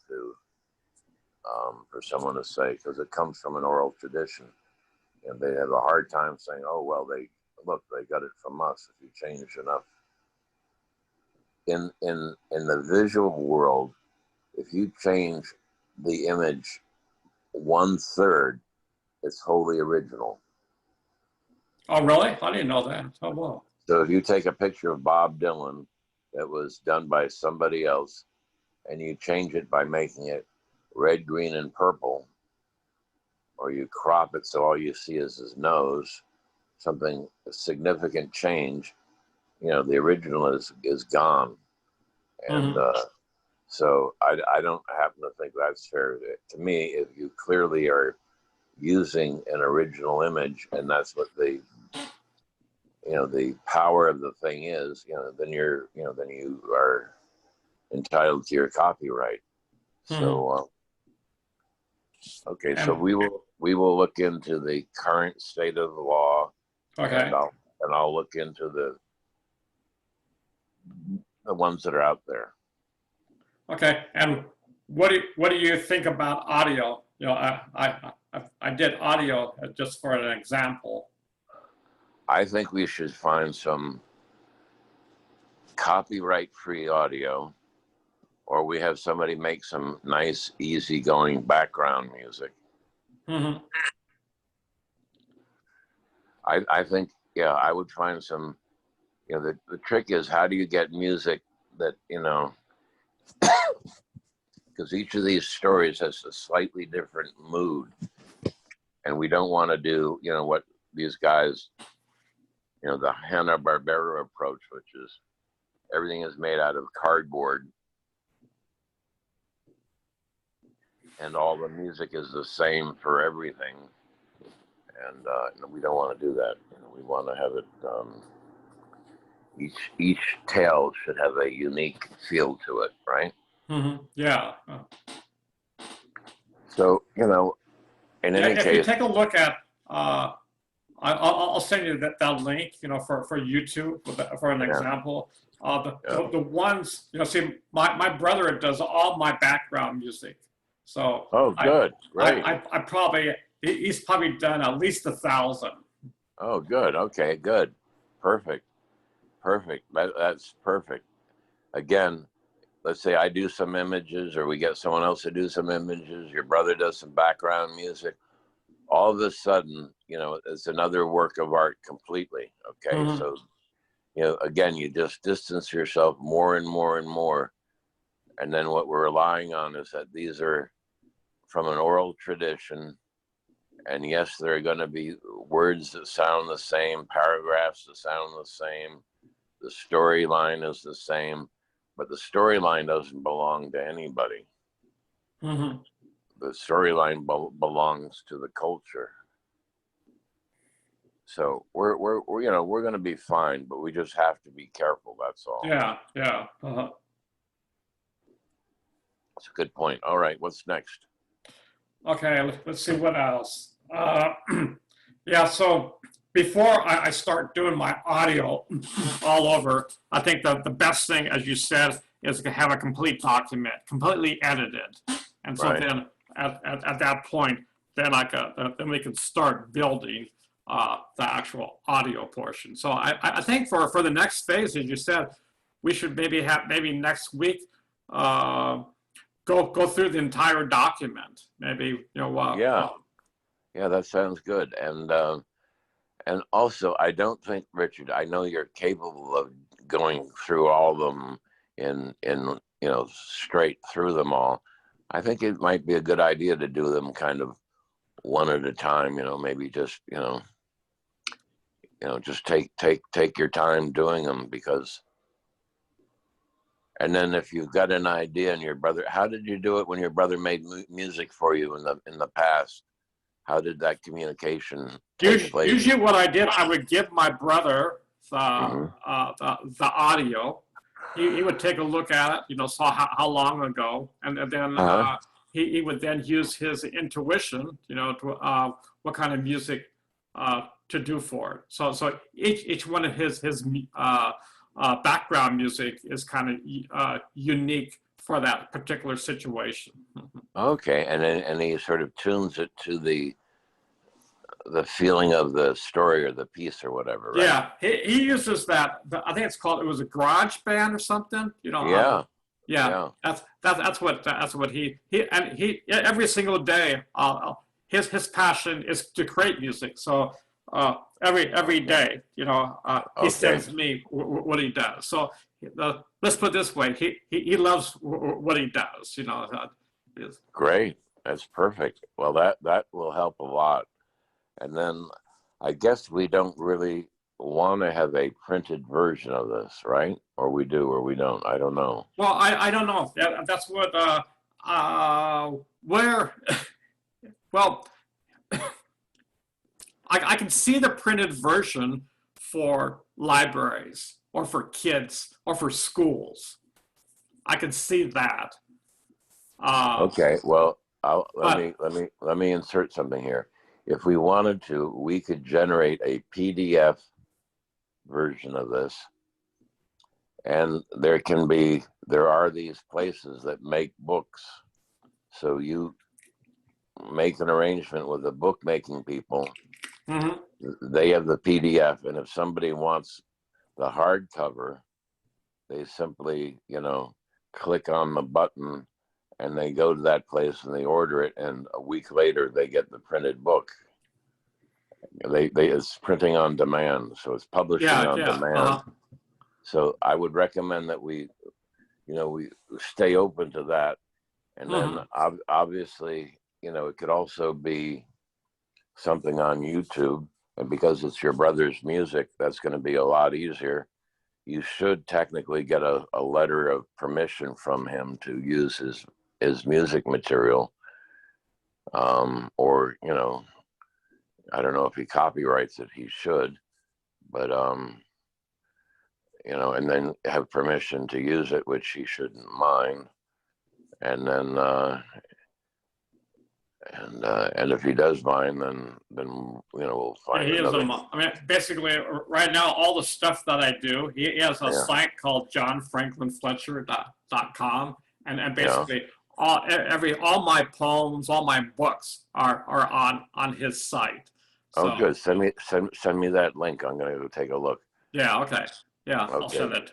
[SPEAKER 1] for someone to say, because it comes from an oral tradition. And they have a hard time saying, oh, well, they got it from us if you change enough. In the visual world, if you change the image 1/3, it's wholly original.
[SPEAKER 2] Oh, really? I didn't know that. Oh, wow.
[SPEAKER 1] So if you take a picture of Bob Dylan that was done by somebody else, and you change it by making it red, green, and purple, or you crop it so all you see is his nose, something a significant change, the original is gone. And so I don't happen to think that's fair. To me, if you clearly are using an original image, and that's what the power of the thing is, then you are entitled to your copyright. So okay, so we will look into the current state of the law.
[SPEAKER 2] Okay.
[SPEAKER 1] And I'll look into the ones that are out there.
[SPEAKER 2] Okay. And what do you think about audio? I did audio just for an example.
[SPEAKER 1] I think we should find some copyright-free audio, or we have somebody make some nice, easygoing background music. I think, I would find some. The trick is, how do you get music that because each of these stories has a slightly different mood, and we don't want to do what these guys, the Hanna-Barbera approach, which is everything is made out of cardboard and all the music is the same for everything, and we don't want to do that. We want to have it. Each tale should have a unique feel to it, right?
[SPEAKER 2] Yeah.
[SPEAKER 1] So in any case,
[SPEAKER 2] if you take a look at, I'll send you that link, for YouTube for an example. The ones, see, my brother does all my background music. So
[SPEAKER 1] good, great.
[SPEAKER 2] I probably, he's probably done at least 1,000.
[SPEAKER 1] Oh, good. Okay, good. Perfect. That's perfect. Again, let's say I do some images, or we get someone else to do some images, your brother does some background music. All of a sudden, it's another work of art completely. Okay. So, again, you just distance yourself more and more and more. And then what we're relying on is that these are from an oral tradition. And yes, there are going to be words that sound the same, paragraphs that sound the same. The storyline is the same, but the storyline doesn't belong to anybody. The storyline belongs to the culture. So we're going to be fine, but we just have to be careful. That's all.
[SPEAKER 2] Yeah.
[SPEAKER 1] That's a good point. All right, what's next?
[SPEAKER 2] Okay, let's see what else. Yeah, so before I start doing my audio all over, I think that the best thing, as you said, is to have a complete document, completely edited. And so
[SPEAKER 1] Right.
[SPEAKER 2] then at that point, then we can start building the actual audio portion. So I think for the next phase, as you said, we should maybe next week uh, go through the entire document. Maybe
[SPEAKER 1] Yeah. Yeah, that sounds good. And also, I don't think, Richard, I know you're capable of going through all of them in straight through them all. I think it might be a good idea to do them kind of one at a time, maybe just, just take your time doing them, because and then if you've got an idea and your brother, how did you do it when your brother made music for you in the past? How did that communication take place?
[SPEAKER 2] Usually what I did, I would give my brother
[SPEAKER 1] Hmm.
[SPEAKER 2] the audio. He would take a look at it, saw how long ago, and then
[SPEAKER 1] Uh-huh.
[SPEAKER 2] he would then use his intuition, to what kind of music to do for it. So each one of his background music is kind of unique for that particular situation.
[SPEAKER 1] Okay, and he sort of tunes it to the feeling of the story or the piece or whatever, right?
[SPEAKER 2] Yeah, he uses that. I think it was a garage band or something.
[SPEAKER 1] Yeah,
[SPEAKER 2] Yeah,
[SPEAKER 1] yeah.
[SPEAKER 2] that's what he every single day. His passion is to create music. So every
[SPEAKER 1] Okay,
[SPEAKER 2] day, he
[SPEAKER 1] okay,
[SPEAKER 2] sends me what he does. So let's put it this way: he loves what he does.
[SPEAKER 1] great. That's perfect. Well, that will help a lot. And then I guess we don't really want to have a printed version of this, right? Or we do, or we don't. I don't know.
[SPEAKER 2] Well, I don't know. That's what where. Well, I can see the printed version for libraries or for kids or for schools. I can see that. Uh,
[SPEAKER 1] Okay, well,
[SPEAKER 2] but
[SPEAKER 1] let me insert something here. If we wanted to, we could generate a PDF version of this, and there are these places that make books. So you make an arrangement with the bookmaking people.
[SPEAKER 2] mhm.
[SPEAKER 1] They have the PDF, and if somebody wants the hardcover, they simply, click on the button and they go to that place and they order it, and a week later they get the printed book. They it's printing on demand, so it's publishing
[SPEAKER 2] Yeah,
[SPEAKER 1] on
[SPEAKER 2] yeah.
[SPEAKER 1] demand. So I would recommend that we stay open to that. And then
[SPEAKER 2] Mhm.
[SPEAKER 1] obviously, it could also be something on YouTube. And because it's your brother's music, that's going to be a lot easier. You should technically get a letter of permission from him to use his music material. Or, I don't know if he copyrights it, he should, but, and then have permission to use it, which he shouldn't mind. And then, and if he does mind, then we'll
[SPEAKER 2] Yeah,
[SPEAKER 1] find
[SPEAKER 2] he is
[SPEAKER 1] another.
[SPEAKER 2] I mean, basically, right now, all the stuff that I do, he has a
[SPEAKER 1] Yeah,
[SPEAKER 2] site called johnfranklinfletcher.com, and
[SPEAKER 1] yeah.
[SPEAKER 2] basically all my poems, all my books are on his site.
[SPEAKER 1] Oh,
[SPEAKER 2] So
[SPEAKER 1] good. Send me that link. I'm gonna go take a look.
[SPEAKER 2] yeah, okay, yeah, I'll
[SPEAKER 1] Okay,
[SPEAKER 2] send it.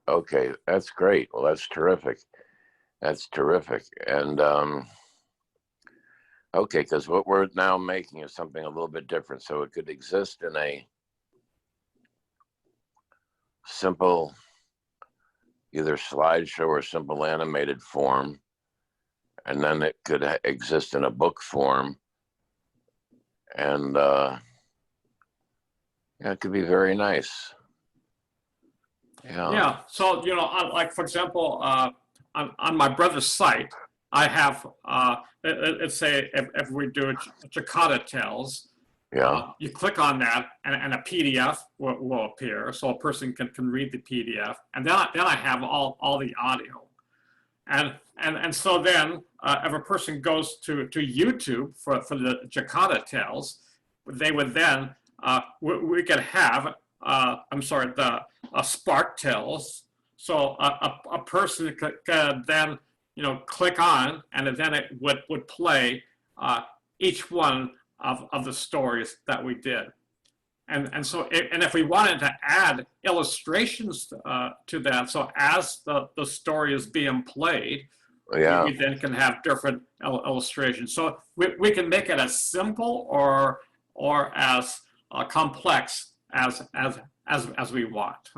[SPEAKER 1] okay. That's great. Well, that's terrific. That's terrific. And okay, because what we're now making is something a little bit different. So it could exist in a simple, either slideshow or simple animated form, and then it could exist in a book form, and yeah, it could be very nice. Yeah,
[SPEAKER 2] Yeah, so like for example, on my brother's site, I have let's say if we do Jakarta Tales,
[SPEAKER 1] yeah.
[SPEAKER 2] you click on that and a PDF will appear, so a person can read the PDF, and then I have all the audio, and so then if a person goes to YouTube for the Jakarta Tales, they would then, we could have, I'm sorry, the spark tells. So a person could then, click on, and then it would play each one of the stories that we did. And so, and if we wanted to add illustrations to that, so as the story is being played,
[SPEAKER 1] Yeah.
[SPEAKER 2] we then can have different illustrations. So we can make it as simple or as complex as we want.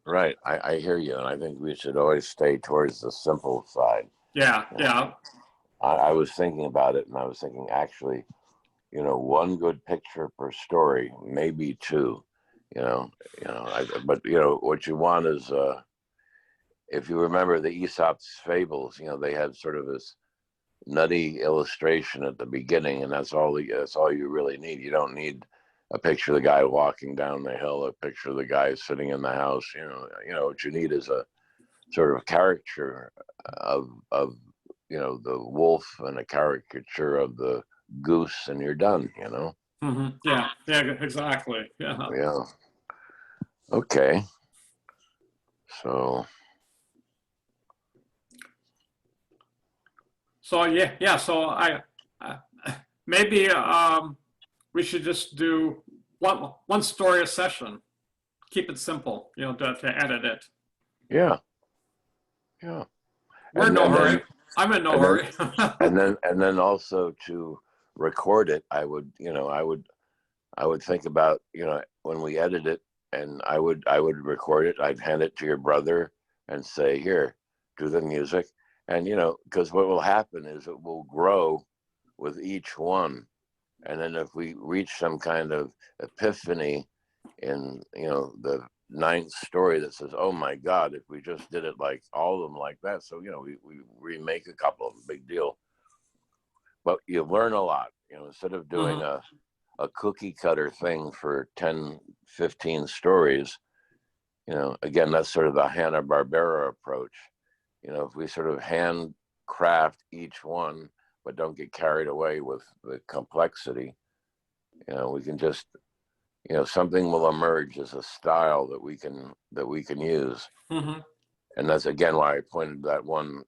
[SPEAKER 1] Right. I hear you, and I think we should always stay towards the simple side.
[SPEAKER 2] Yeah,
[SPEAKER 1] You know,
[SPEAKER 2] yeah.
[SPEAKER 1] I was thinking about it, and I was thinking actually, one good picture per story, maybe two. But what you want is, if you remember the Aesop's fables, they had sort of this nutty illustration at the beginning, and that's all you really need. You don't need a picture of the guy walking down the hill, a picture of the guy sitting in the house. What you need is a sort of caricature of the wolf and a caricature of the goose, and you're done.
[SPEAKER 2] Yeah, yeah, exactly. Yeah.
[SPEAKER 1] Yeah. Okay. So
[SPEAKER 2] Yeah. So uh, maybe we should just do one story a session. Keep it simple, to edit it.
[SPEAKER 1] yeah.
[SPEAKER 2] We're in no hurry. I'm in no hurry.
[SPEAKER 1] and then also to record it, I would think about, when we edit it, and I would record it. I'd hand it to your brother and say, here, do the music. And, because what will happen is it will grow with each one. And then if we reach some kind of epiphany in, the ninth story that says, oh my God, if we just did it like all of them like that. So, we remake a couple of them, big deal. But you learn a lot, instead of doing a cookie cutter thing for 10, 15 stories, again, that's sort of the Hanna-Barbera approach. If we sort of handcraft each one, but don't get carried away with the complexity, we can just, something will emerge as a style that we can use.
[SPEAKER 2] Mm-hmm.
[SPEAKER 1] And that's again why I pointed to that one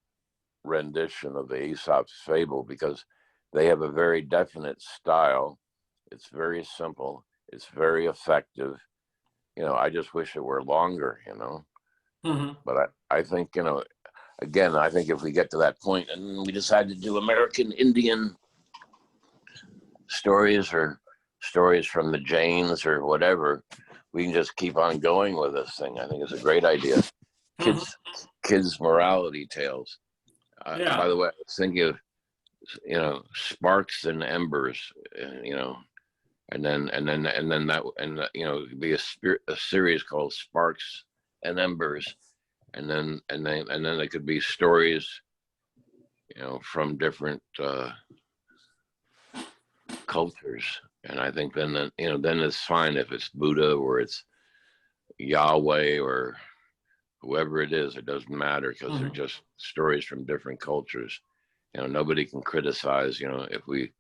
[SPEAKER 1] rendition of the Aesop's fable, because they have a very definite style. It's very simple. It's very effective. I just wish it were longer,
[SPEAKER 2] Mm-hmm.
[SPEAKER 1] But I think, again, I think if we get to that point and we decide to do American Indian stories or stories from the Jains or whatever, we can just keep on going with this thing. I think it's a great idea. Kids morality tales.
[SPEAKER 2] Yeah.
[SPEAKER 1] By the way, I was thinking of, sparks and embers, and then be a series called Sparks and Embers, and then it could be stories, from different cultures. And I think then it's fine if it's Buddha or it's Yahweh or whoever it is. It doesn't matter, because they're just stories from different cultures. Nobody can criticize. If we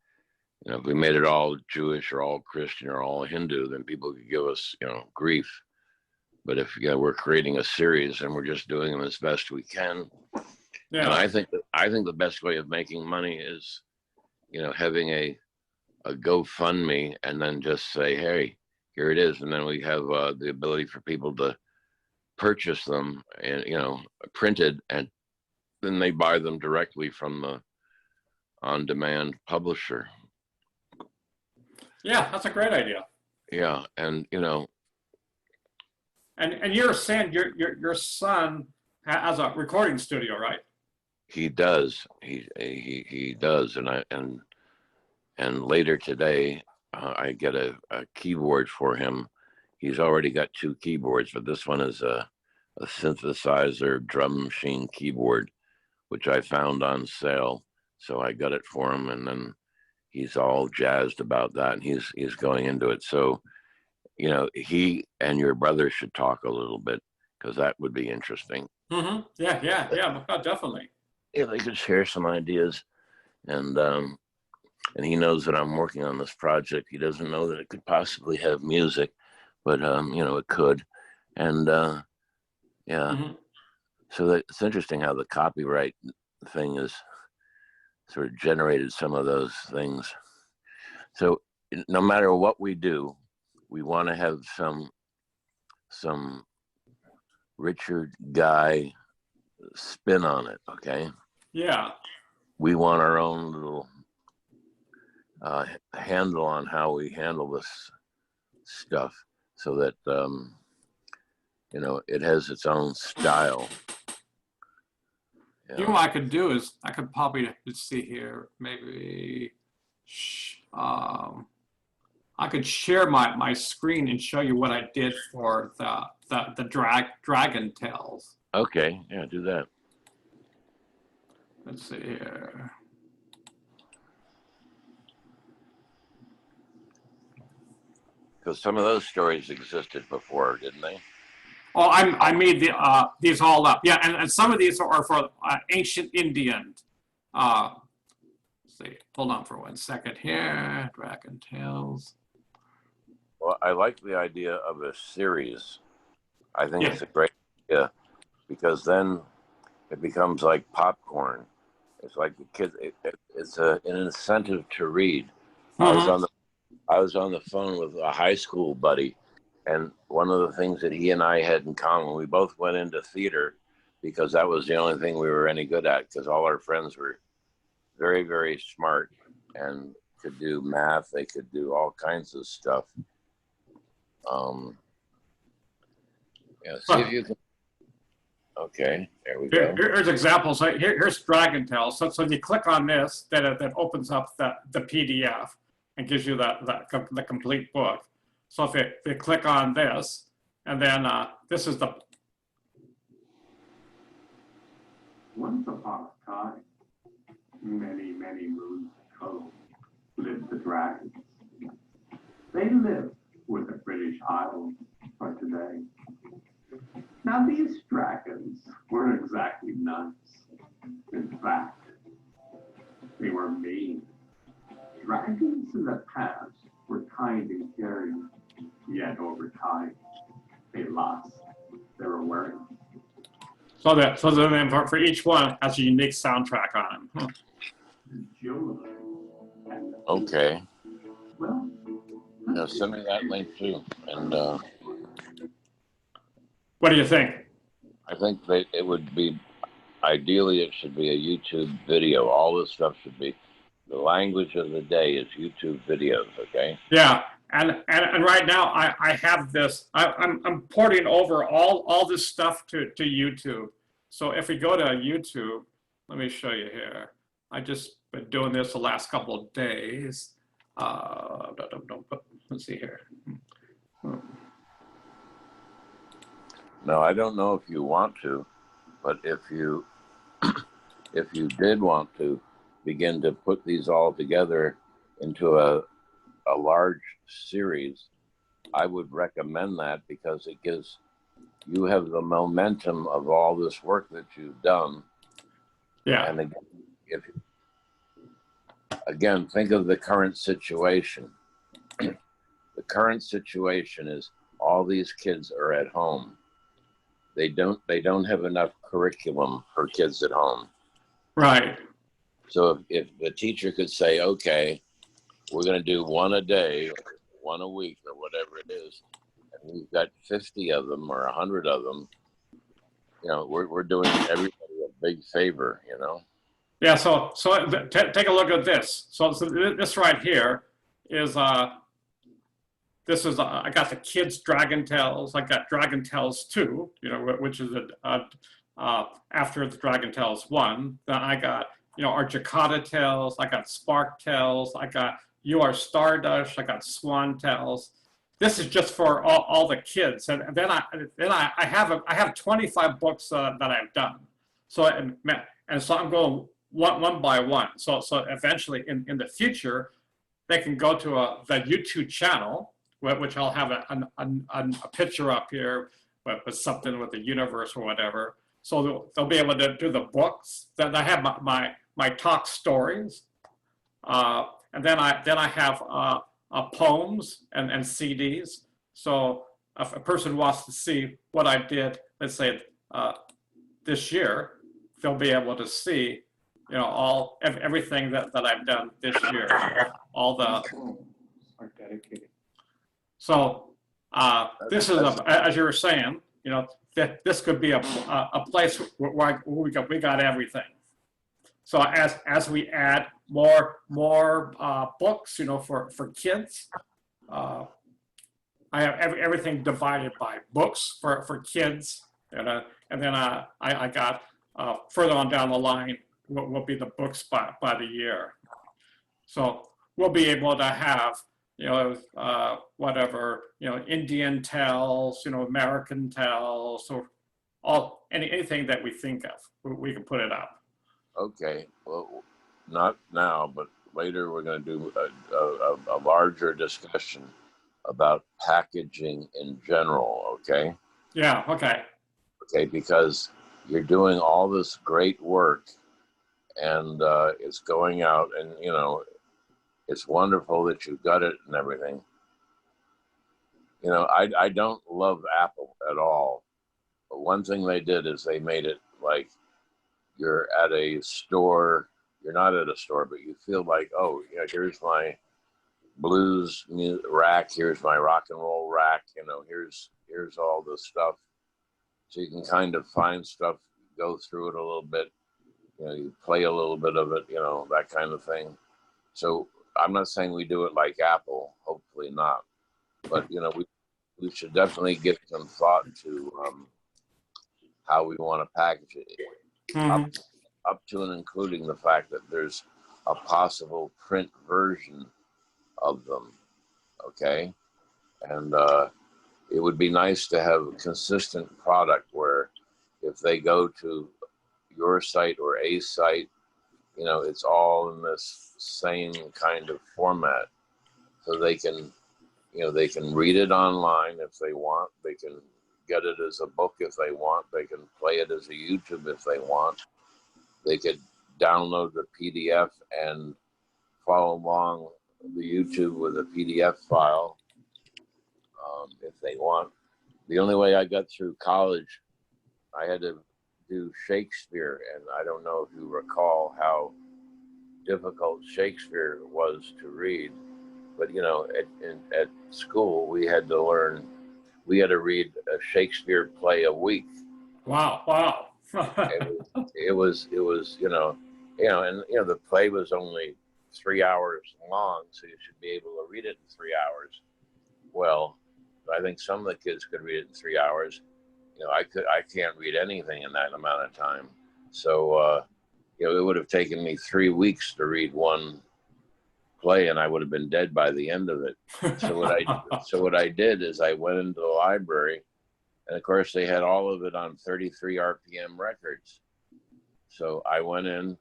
[SPEAKER 1] made it all Jewish or all Christian or all Hindu, then people could give us, grief. But if we're creating a series and we're just doing them as best we can, and I think the best way of making money is, having a GoFundMe, and then just say, hey, here it is, and then we have the ability for people to purchase them and printed, and then they buy them directly from the on-demand publisher.
[SPEAKER 2] Yeah, that's a great idea.
[SPEAKER 1] Yeah, and
[SPEAKER 2] and you're saying your son has a recording studio, right?
[SPEAKER 1] he does. He does, and later today, I get a keyboard for him. He's already got 2 keyboards, but this one is a synthesizer drum machine keyboard, which I found on sale. So I got it for him, and then he's all jazzed about that, and he's going into it. So, he and your brother should talk a little bit, because that would be interesting.
[SPEAKER 2] Mm-hmm. Yeah, definitely.
[SPEAKER 1] Yeah, they could share some ideas, and and he knows that I'm working on this project. He doesn't know that it could possibly have music, but you know, it could. And yeah,
[SPEAKER 2] Mm-hmm.
[SPEAKER 1] so that, it's interesting how the copyright thing is sort of generated some of those things. So no matter what we do, we want to have some Richard Guy spin on it. Okay,
[SPEAKER 2] Yeah.
[SPEAKER 1] we want our own little handle on how we handle this stuff, so that you know, it has its own style.
[SPEAKER 2] You know what I could do is I could probably, let's see here, maybe I could share my screen and show you what I did for the dragon tails.
[SPEAKER 1] Okay, yeah, do that.
[SPEAKER 2] Let's see here.
[SPEAKER 1] Because some of those stories existed before, didn't they?
[SPEAKER 2] Oh, I made these all up. Yeah, and some of these are for ancient Indian. Let's see, hold on for 1 second here. Dragon Tales.
[SPEAKER 1] Well, I like the idea of a series. I think
[SPEAKER 2] Yeah.
[SPEAKER 1] it's a great idea, because then it becomes like popcorn. It's like the kids. It's an incentive to read.
[SPEAKER 2] Mm-hmm.
[SPEAKER 1] I was on the phone with a high school buddy, and one of the things that he and I had in common, we both went into theater because that was the only thing we were any good at, because all our friends were very, very smart and could do math. They could do all kinds of stuff. Yeah, see if you can. Okay, there we go.
[SPEAKER 2] Here's examples. Here's Dragon Tales. So you click on this, that opens up the PDF and gives you the complete book. So if you click on this, and then this is the. Once upon a time, many, many moons ago, lived the dragons. They lived with the British Isles for today. Now these dragons weren't exactly nice. In fact, they were mean. Dragons in the past were kind and caring, yet over time, they lost their awareness. So then for each one has a unique soundtrack on them.
[SPEAKER 1] Okay.
[SPEAKER 2] Well,
[SPEAKER 1] Now send me that link too. And
[SPEAKER 2] what do you think?
[SPEAKER 1] I think it would be, ideally it should be a YouTube video. All this stuff should be, the language of the day is YouTube videos, okay?
[SPEAKER 2] Yeah, and right now I have this. I'm porting over all this stuff to YouTube. So if we go to YouTube, let me show you here. I just been doing this the last couple of days. Let's see here.
[SPEAKER 1] No, I don't know if you want to, but if you did want to begin to put these all together into a large series, I would recommend that, because it gives you have the momentum of all this work that you've done.
[SPEAKER 2] Yeah.
[SPEAKER 1] And again, think of the current situation. The current situation is all these kids are at home. They don't have enough curriculum for kids at home.
[SPEAKER 2] Right.
[SPEAKER 1] So if the teacher could say, okay, we're going to do one a day, one a week, or whatever it is, and we've got 50 of them or 100 of them, you know, we're doing everybody a big favor, you know?
[SPEAKER 2] Yeah, so take a look at this. So this right here is this is I got the kids Dragon Tales. I got Dragon Tales 2, you know, which is after the Dragon Tales 1. Then I got, you know, our Jakarta Tales. I got Spark Tales. I got You Are Stardust. I got Swan Tales. This is just for all the kids, and then I have 25 books that I've done. So and so I'm going one by one. So eventually in the future, they can go to the YouTube channel, which I'll have a picture up here with something with the universe or whatever. So they'll be able to do the books. Then I have my talk stories, and then I have poems and CDs. So if a person wants to see what I did, let's say this year, they'll be able to see, everything that I've done this year, all the.
[SPEAKER 3] Are dedicated.
[SPEAKER 2] So this is as you were saying, that this could be a place where we got everything. So as we add more books, for kids, I have everything divided by books for kids, and then I got further on down the line what will be the books by the year. So we'll be able to have whatever, Indian tales, American tales, or anything that we think of, we can put it up.
[SPEAKER 1] Okay, well, not now, but later we're going to do a larger discussion about packaging in general, okay?
[SPEAKER 2] Yeah, okay.
[SPEAKER 1] Okay, because you're doing all this great work and it's going out and, it's wonderful that you've got it and everything. I don't love Apple at all. But one thing they did is they made it like you're at a store. You're not at a store, but you feel like, oh, here's my blues rack. Here's my rock and roll rack. Here's all the stuff. So you can kind of find stuff, go through it a little bit. You play a little bit of it, that kind of thing. So I'm not saying we do it like Apple, hopefully not, but we should definitely give some thought to how we want to package it, up to and including the fact that there's a possible print version of them, okay? And it would be nice to have a consistent product where if they go to your site or a site, it's all in this same kind of format, so they can read it online if they want. They can get it as a book if they want. They can play it as a YouTube if they want. They could download the PDF and follow along the YouTube with a PDF file if they want. The only way I got through college, I had to do Shakespeare, and I don't know if you recall how difficult Shakespeare was to read, but at school we had to read a Shakespeare play a week.
[SPEAKER 2] Wow.
[SPEAKER 1] it was and the play was only 3 hours long, so you should be able to read it in 3 hours. Well, I think some of the kids could read it in 3 hours. I can't read anything in that amount of time. So, it would have taken me 3 weeks to read one play, and I would have been dead by the end of it. So what I did is I went into the library, and of course they had all of it on 33 RPM records. So I went in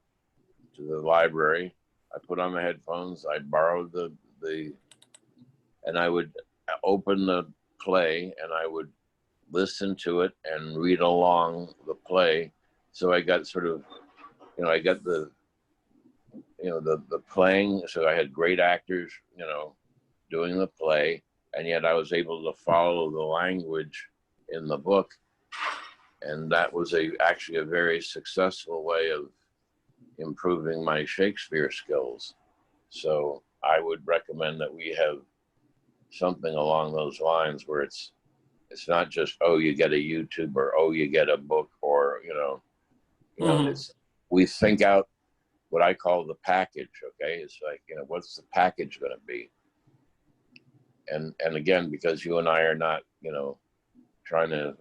[SPEAKER 1] to the library, I put on my headphones, I borrowed and I would open the play and I would listen to it and read along the play. So I got sort of, I got the playing. So I had great actors, doing the play, and yet I was able to follow the language in the book. And that was actually a very successful way of improving my Shakespeare skills. So I would recommend that we have something along those lines where it's not just, oh, you get a YouTube, or oh, you get a book, or we think out what I call the package. Okay, it's like, what's the package going to be? And again, because you and I are not trying to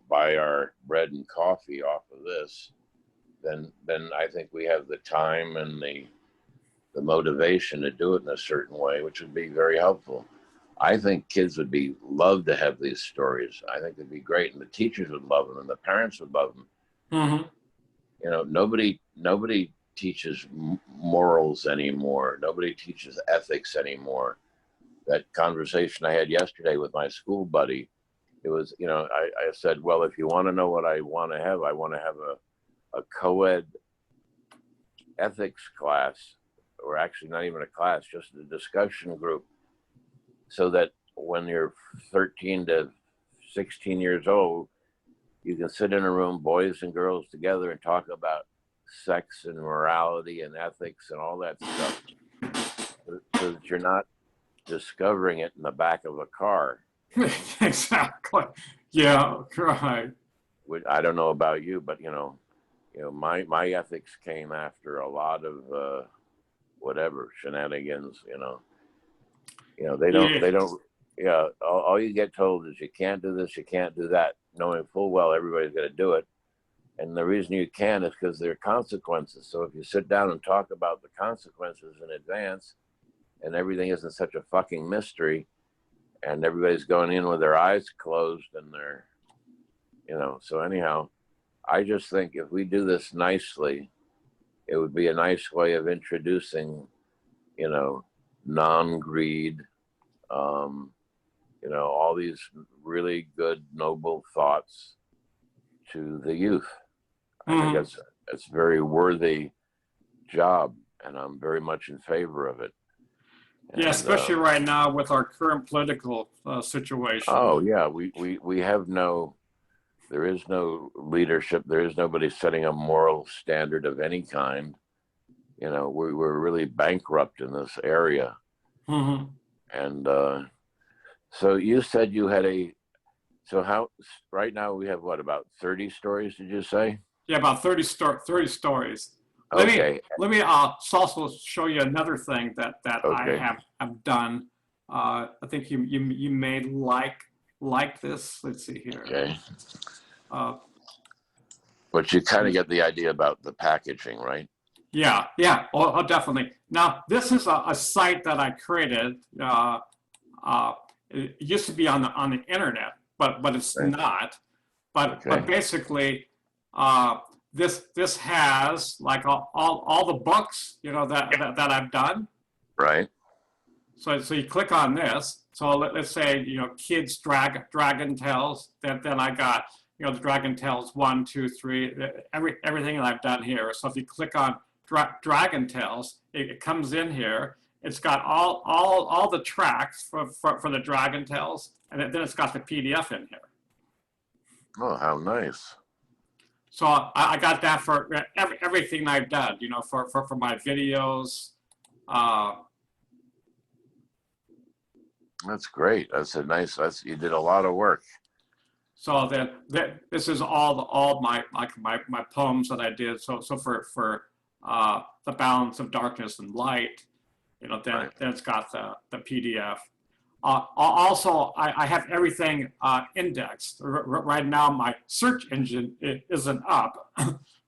[SPEAKER 1] buy our bread and coffee off of this, then I think we have the time and the motivation to do it in a certain way, which would be very helpful. I think kids would love to have these stories. I think it'd be great, and the teachers would love them, and the parents would love them. Nobody teaches morals anymore. Nobody teaches ethics anymore. That conversation I had yesterday with my school buddy, it was, I said, well, if you want to know what I want to have a co-ed ethics class or actually not even a class, just a discussion group, so that when you're 13 to 16 years old, you can sit in a room, boys and girls together, and talk about sex and morality and ethics and all that stuff, so that you're not discovering it in the back of a car.
[SPEAKER 2] Exactly. Yeah, right.
[SPEAKER 1] I don't know about you, but my ethics came after a lot of whatever shenanigans. They don't. Yeah, all you get told is you can't do this, you can't do that, knowing full well everybody's going to do it. And the reason you can is because there are consequences. So if you sit down and talk about the consequences in advance, and everything isn't such a fucking mystery, and everybody's going in with their eyes closed and they're, so anyhow, I just think if we do this nicely, it would be a nice way of introducing, non-greed, all these really good, noble thoughts to the youth. I think that's a very worthy job, and I'm very much in favor of it.
[SPEAKER 2] Yeah, especially right now with our current political situation.
[SPEAKER 1] Oh yeah, we have there is no leadership. There is nobody setting a moral standard of any kind. We're really bankrupt in this area.
[SPEAKER 2] Mm-hmm.
[SPEAKER 1] And so you said you had right now we have what, about 30 stories, did you say?
[SPEAKER 2] Yeah, about 30 stories.
[SPEAKER 1] Okay.
[SPEAKER 2] Let me also show you another thing that
[SPEAKER 1] Okay.
[SPEAKER 2] I have done. I think you may like this. Let's see here.
[SPEAKER 1] Okay. But you kind of get the idea about the packaging, right?
[SPEAKER 2] Yeah, oh, definitely. Now, this is a site that I created. It used to be on the internet, but it's not. But basically, this has like all the books, that I've done.
[SPEAKER 1] Right.
[SPEAKER 2] So you click on this. So let's say, kids Dragon Tales. Then I got, the Dragon Tales 1, 2, 3, everything that I've done here. So if you click on Dragon Tales, it comes in here. It's got all the tracks for the Dragon Tales, and then it's got the PDF in here.
[SPEAKER 1] Oh, how nice.
[SPEAKER 2] So I got that for everything I've done, for my videos.
[SPEAKER 1] That's great. You did a lot of work.
[SPEAKER 2] So this is all my poems that I did. So for the balance of darkness and light, then it's got the PDF. Also, I have everything indexed. Right now, my search engine isn't up,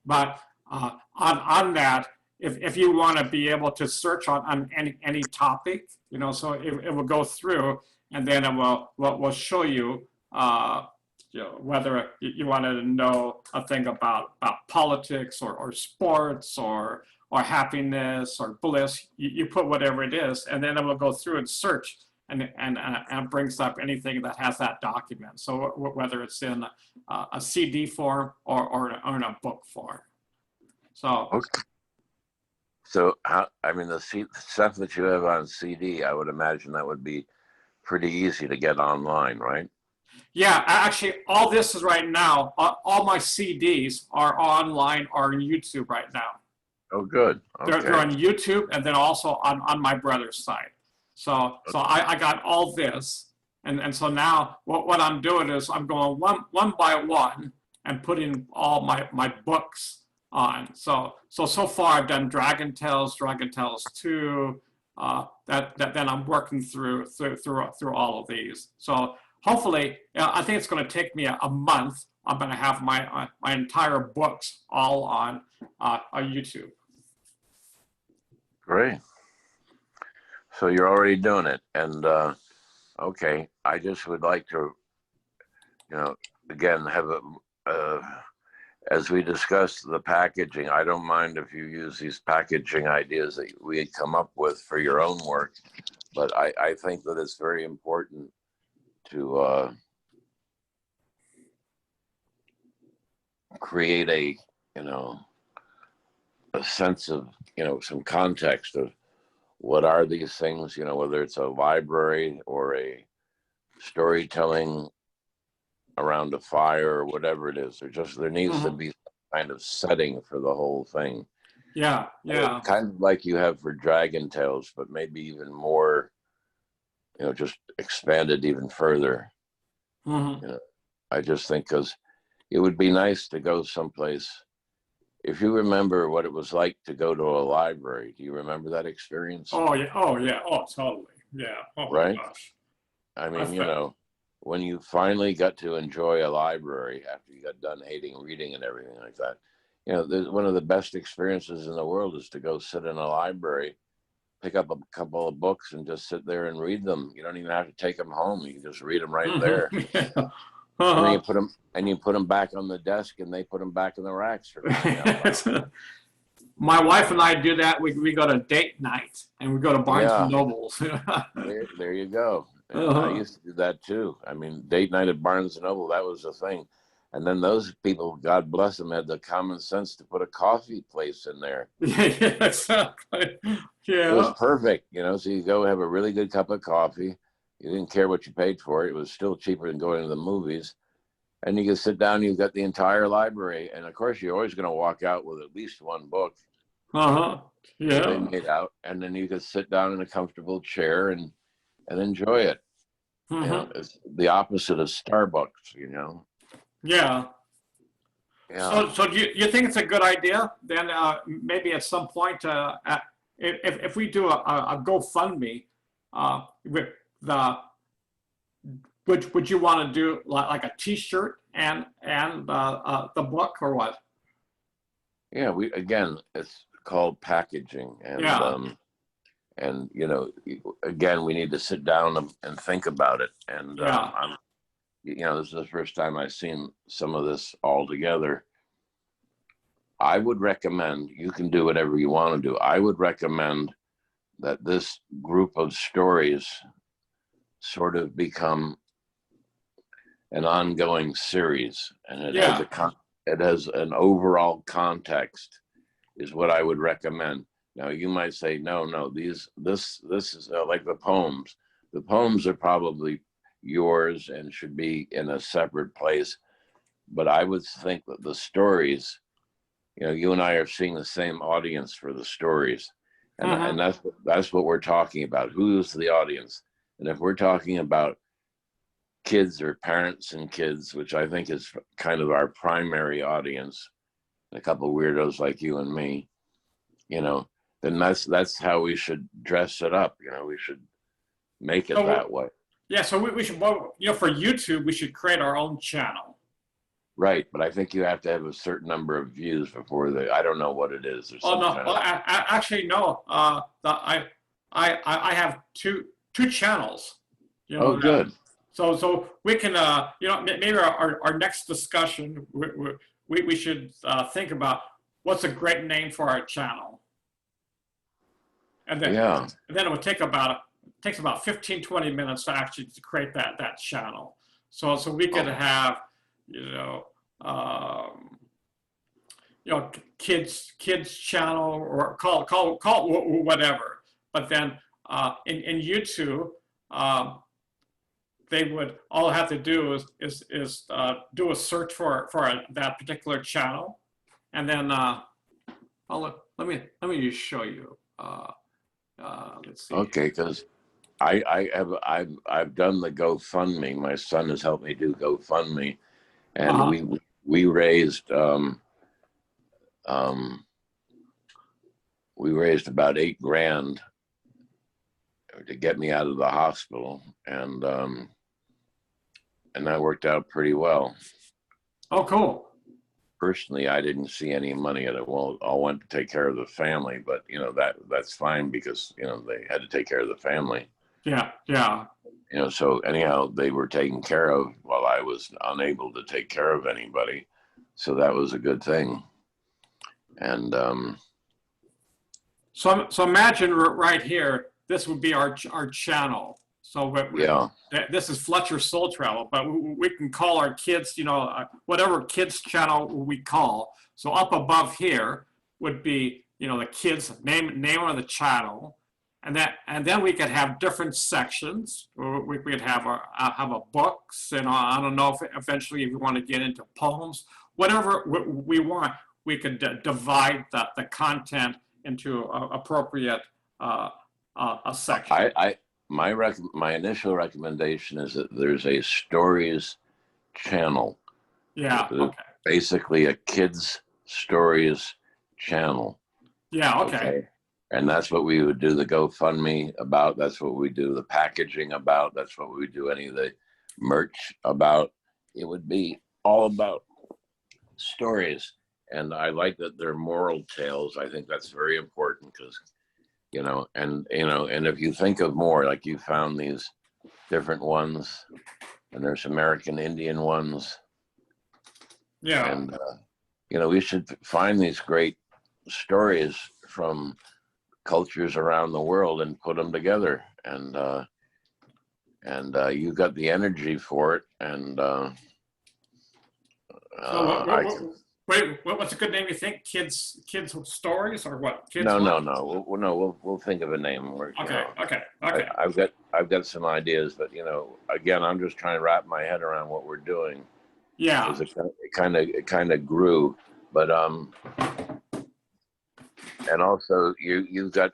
[SPEAKER 2] but on that, if you want to be able to search on any topic, so it will go through, and then it will show you, whether you wanted to know a thing about politics or sports or happiness or bliss. You put whatever it is, and then it will go through and search. And it brings up anything that has that document. So whether it's in a CD form or in a book form. So.
[SPEAKER 1] Okay. So the stuff that you have on CD, I would imagine that would be pretty easy to get online, right?
[SPEAKER 2] Yeah, actually, all this is right now. All my CDs are online or on YouTube right now.
[SPEAKER 1] Oh, good. Okay.
[SPEAKER 2] They're on YouTube, and then also on my brother's site. So I got all this, and so now what I'm doing is I'm going one by one and putting all my books on. So far I've done Dragon Tales 2. Then I'm working through all of these. So hopefully, I think it's going to take me a month. I'm going to have my entire books all on YouTube.
[SPEAKER 1] Great. So you're already doing it, and okay. I just would like to, again, have as we discussed the packaging. I don't mind if you use these packaging ideas that we had come up with for your own work, but I think that it's very important to create a sense of, some context of what are these things, you know, whether it's a library or a storytelling around a fire or whatever it is. There needs to be some kind of setting for the whole thing.
[SPEAKER 2] Yeah, yeah.
[SPEAKER 1] Kind of like you have for Dragon Tales, but maybe even more, you know, just expanded even further.
[SPEAKER 2] Mm-hmm.
[SPEAKER 1] You know, I just think because it would be nice to go someplace. If you remember what it was like to go to a library, do you remember that experience?
[SPEAKER 2] Oh yeah, oh yeah, oh totally. Yeah. Oh my
[SPEAKER 1] Right?
[SPEAKER 2] gosh.
[SPEAKER 1] I mean, you know, when you finally got to enjoy a library after you got done hating reading and everything like that, you know, one of the best experiences in the world is to go sit in a library, pick up a couple of books and just sit there and read them. You don't even have to take them home. You can just read them right there.
[SPEAKER 2] Yeah.
[SPEAKER 1] And then you put them back on the desk and they put them back in the racks for crying out loud.
[SPEAKER 2] My wife and I do that. We go to date night and we go to Barnes
[SPEAKER 1] Yeah.
[SPEAKER 2] and Nobles.
[SPEAKER 1] There you go. And I used to do that too. I mean, date night at Barnes and Noble, that was the thing. And then those people, God bless them, had the common sense to put a coffee place in there.
[SPEAKER 2] Yeah, exactly.
[SPEAKER 1] It was
[SPEAKER 2] Yeah.
[SPEAKER 1] perfect, you know. So you go have a really good cup of coffee. You didn't care what you paid for it. It was still cheaper than going to the movies. And you could sit down, you've got the entire library. And of course, you're always going to walk out with at least one book that they
[SPEAKER 2] Yeah.
[SPEAKER 1] made out. And then you could sit down in a comfortable chair and enjoy it. You know, it's the opposite of Starbucks, you know.
[SPEAKER 2] Yeah.
[SPEAKER 1] Yeah.
[SPEAKER 2] So do you think it's a good idea? Then maybe at some point, if we do a GoFundMe, with would you want to do like a T-shirt and the book or what?
[SPEAKER 1] Yeah, it's called packaging, and you know, again, we need to sit down and think about it. And you know, this is the first time I've seen some of this all together. I would recommend, you can do whatever you want to do. I would recommend that this group of stories sort of become an ongoing series, and it has an overall context, is what I would recommend. Now you might say, no, this is like the poems. The poems are probably yours and should be in a separate place. But I would think that the stories, you know, you and I are seeing the same audience for the stories, and that's what we're talking about. Who's the audience? And if we're talking about kids or parents and kids, which I think is kind of our primary audience, a couple of weirdos like you and me, you know, then that's how we should dress it up. You know, we should make it that way.
[SPEAKER 2] Yeah, so we should, you know, for YouTube, we should create our own channel.
[SPEAKER 1] Right, but I think you have to have a certain number of views before I don't know what it is.
[SPEAKER 2] Oh no, well, actually no. I have two channels. You know,
[SPEAKER 1] good.
[SPEAKER 2] So we can, you know, maybe our next discussion, we should think about what's a great name for our channel. And then, it would take takes about 15-20 minutes to actually create that channel. So we could have, you know, kids channel, or call it whatever. But then in YouTube, they would all have to do is do a search for that particular channel, and then let me just show you. Let's see.
[SPEAKER 1] Okay, because I've done the GoFundMe. My son has helped me do GoFundMe, and we raised about $8,000 to get me out of the hospital, and that worked out pretty well.
[SPEAKER 2] Oh, cool.
[SPEAKER 1] Personally, I didn't see any money at it. Well, all went to take care of the family, but you know, that's fine, because you know, they had to take care of the family.
[SPEAKER 2] Yeah.
[SPEAKER 1] You know, so anyhow, they were taken care of while I was unable to take care of anybody. So that was a good thing. And
[SPEAKER 2] so imagine right here, this would be our channel. So this is Fletcher Soul Travel, but we can call our kids, you know, whatever kids channel we call. So up above here would be, you know, the kids name of the channel, and then we could have different sections. We could have a books, and I don't know if eventually if we want to get into poems, whatever we want, we could divide the content into appropriate section.
[SPEAKER 1] My initial recommendation is that there's a stories channel.
[SPEAKER 2] Yeah. Okay.
[SPEAKER 1] Basically a kids stories channel.
[SPEAKER 2] Yeah. Okay.
[SPEAKER 1] And that's what we would do the GoFundMe about. That's what we do the packaging about. That's what we would do any of the merch about. It would be all about stories. And I like that they're moral tales. I think that's very important because, and if you think of more, like you found these different ones, and there's American Indian ones.
[SPEAKER 2] Yeah.
[SPEAKER 1] And, we should find these great stories from cultures around the world and put them together. And you've got the energy for it. And
[SPEAKER 2] wait, what's a good name you think? Kids stories or what? Kids
[SPEAKER 1] No. We'll think of a name.
[SPEAKER 2] Okay.
[SPEAKER 1] I've got some ideas, but again, I'm just trying to wrap my head around what we're doing.
[SPEAKER 2] Yeah.
[SPEAKER 1] It kind of grew, but and also you've got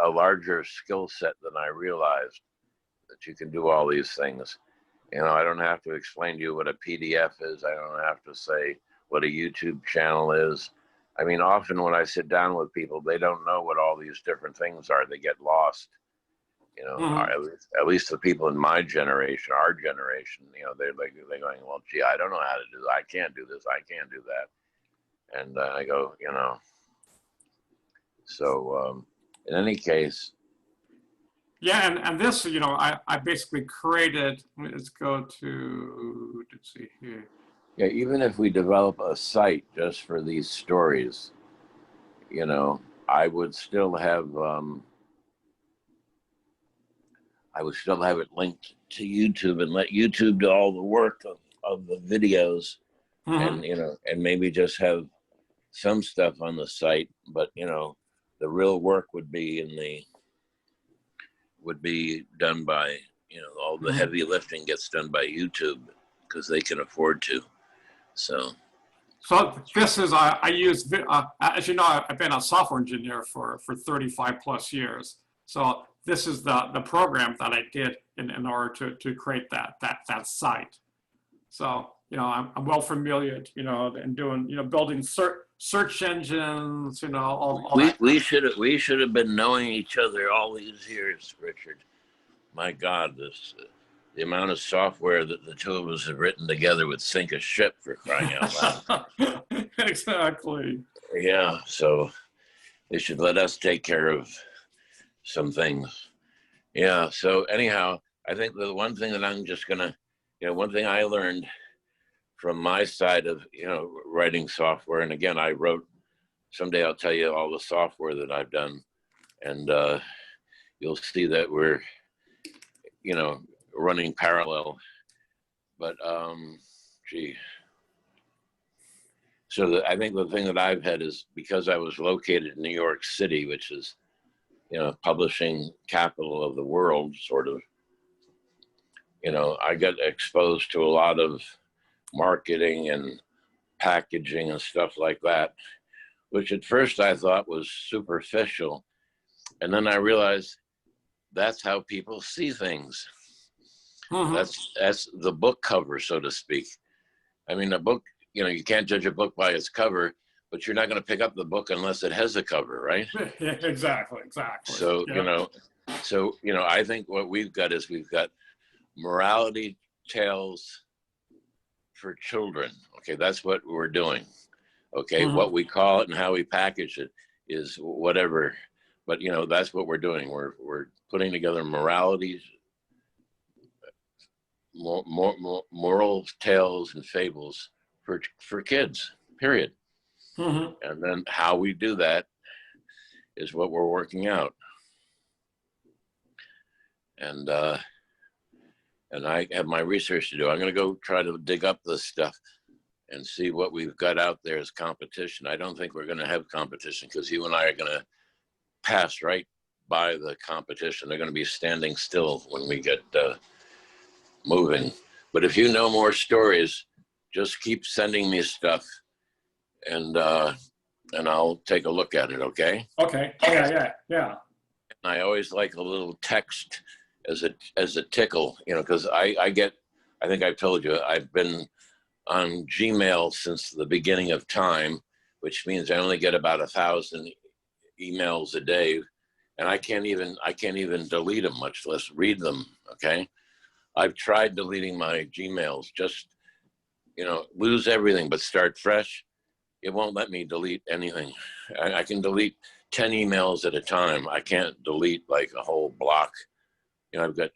[SPEAKER 1] a larger skill set than I realized, that you can do all these things. I don't have to explain to you what a PDF is. I don't have to say what a YouTube channel is. I mean, often when I sit down with people, they don't know what all these different things are. They get lost. At least the people in my generation, our generation, they're going, well, gee, I don't know how to do that. I can't do this. I can't do that. And I go, So in any case.
[SPEAKER 2] Yeah, and this, I basically created, let's go to, let's see here.
[SPEAKER 1] Yeah, even if we develop a site just for these stories, I would still have it linked to YouTube and let YouTube do all the work of the videos. And and maybe just have some stuff on the site, but the real work would be done by all the heavy lifting gets done by YouTube because they can afford to. So
[SPEAKER 2] this is I use as you know, I've been a software engineer for 35 plus years. So this is the program that I did in order to create that site. So I'm well familiar, in doing building search engines, all that.
[SPEAKER 1] We should have been knowing each other all these years, Richard. My God, the amount of software that the two of us have written together would sink a ship, for crying out loud.
[SPEAKER 2] Exactly.
[SPEAKER 1] Yeah, so they should let us take care of some things. Yeah, so anyhow, I think the one thing that I'm just gonna, one thing I learned from my side of, writing software, and again, I wrote, someday I'll tell you all the software that I've done, and you'll see that we're, running parallel, but so I think the thing that I've had is, because I was located in New York City, which is, publishing capital of the world, sort of, I got exposed to a lot of marketing and packaging and stuff like that, which at first I thought was superficial. And then I realized that's how people see things. That's the book cover, so to speak. I mean, a book, you can't judge a book by its cover, but you're not going to pick up the book unless it has a cover, right?
[SPEAKER 2] Yeah, exactly.
[SPEAKER 1] So, I think what we've got is we've got morality tales for children. Okay, that's what we're doing. Okay, what we call it and how we package it is whatever, but that's what we're doing. We're putting together moralities, moral tales and fables for kids, period. And then how we do that is what we're working out. And I have my research to do. I'm going to go try to dig up this stuff and see what we've got out there as competition. I don't think we're going to have competition because you and I are going to pass right by the competition. They're going to be standing still when we get moving. But if you know more stories, just keep sending me stuff, and I'll take a look at it. Okay.
[SPEAKER 2] Okay. Yeah.
[SPEAKER 1] And I always like a little text as a tickle, because I think I've told you, I've been on Gmail since the beginning of time, which means I only get about 1,000 emails a day, and I can't even delete them, much less read them. Okay. I've tried deleting my Gmails, just, lose everything, but start fresh. It won't let me delete anything. I can delete 10 emails at a time. I can't delete like a whole block. I've got,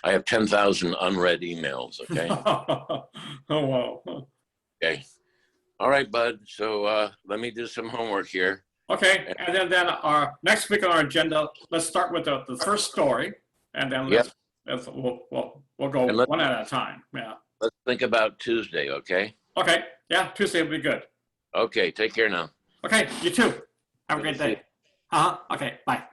[SPEAKER 1] I have 10,000 unread emails. Okay.
[SPEAKER 2] Oh, wow.
[SPEAKER 1] Okay. All right, bud. So let me do some homework here.
[SPEAKER 2] Okay. And then our next week on our agenda, let's start with the first story, and then we'll go one at a time. Yeah.
[SPEAKER 1] Let's think about Tuesday. Okay.
[SPEAKER 2] Okay. Yeah. Tuesday will be good.
[SPEAKER 1] Okay. Take care now.
[SPEAKER 2] Okay. You too. Have a great day. Okay. Bye.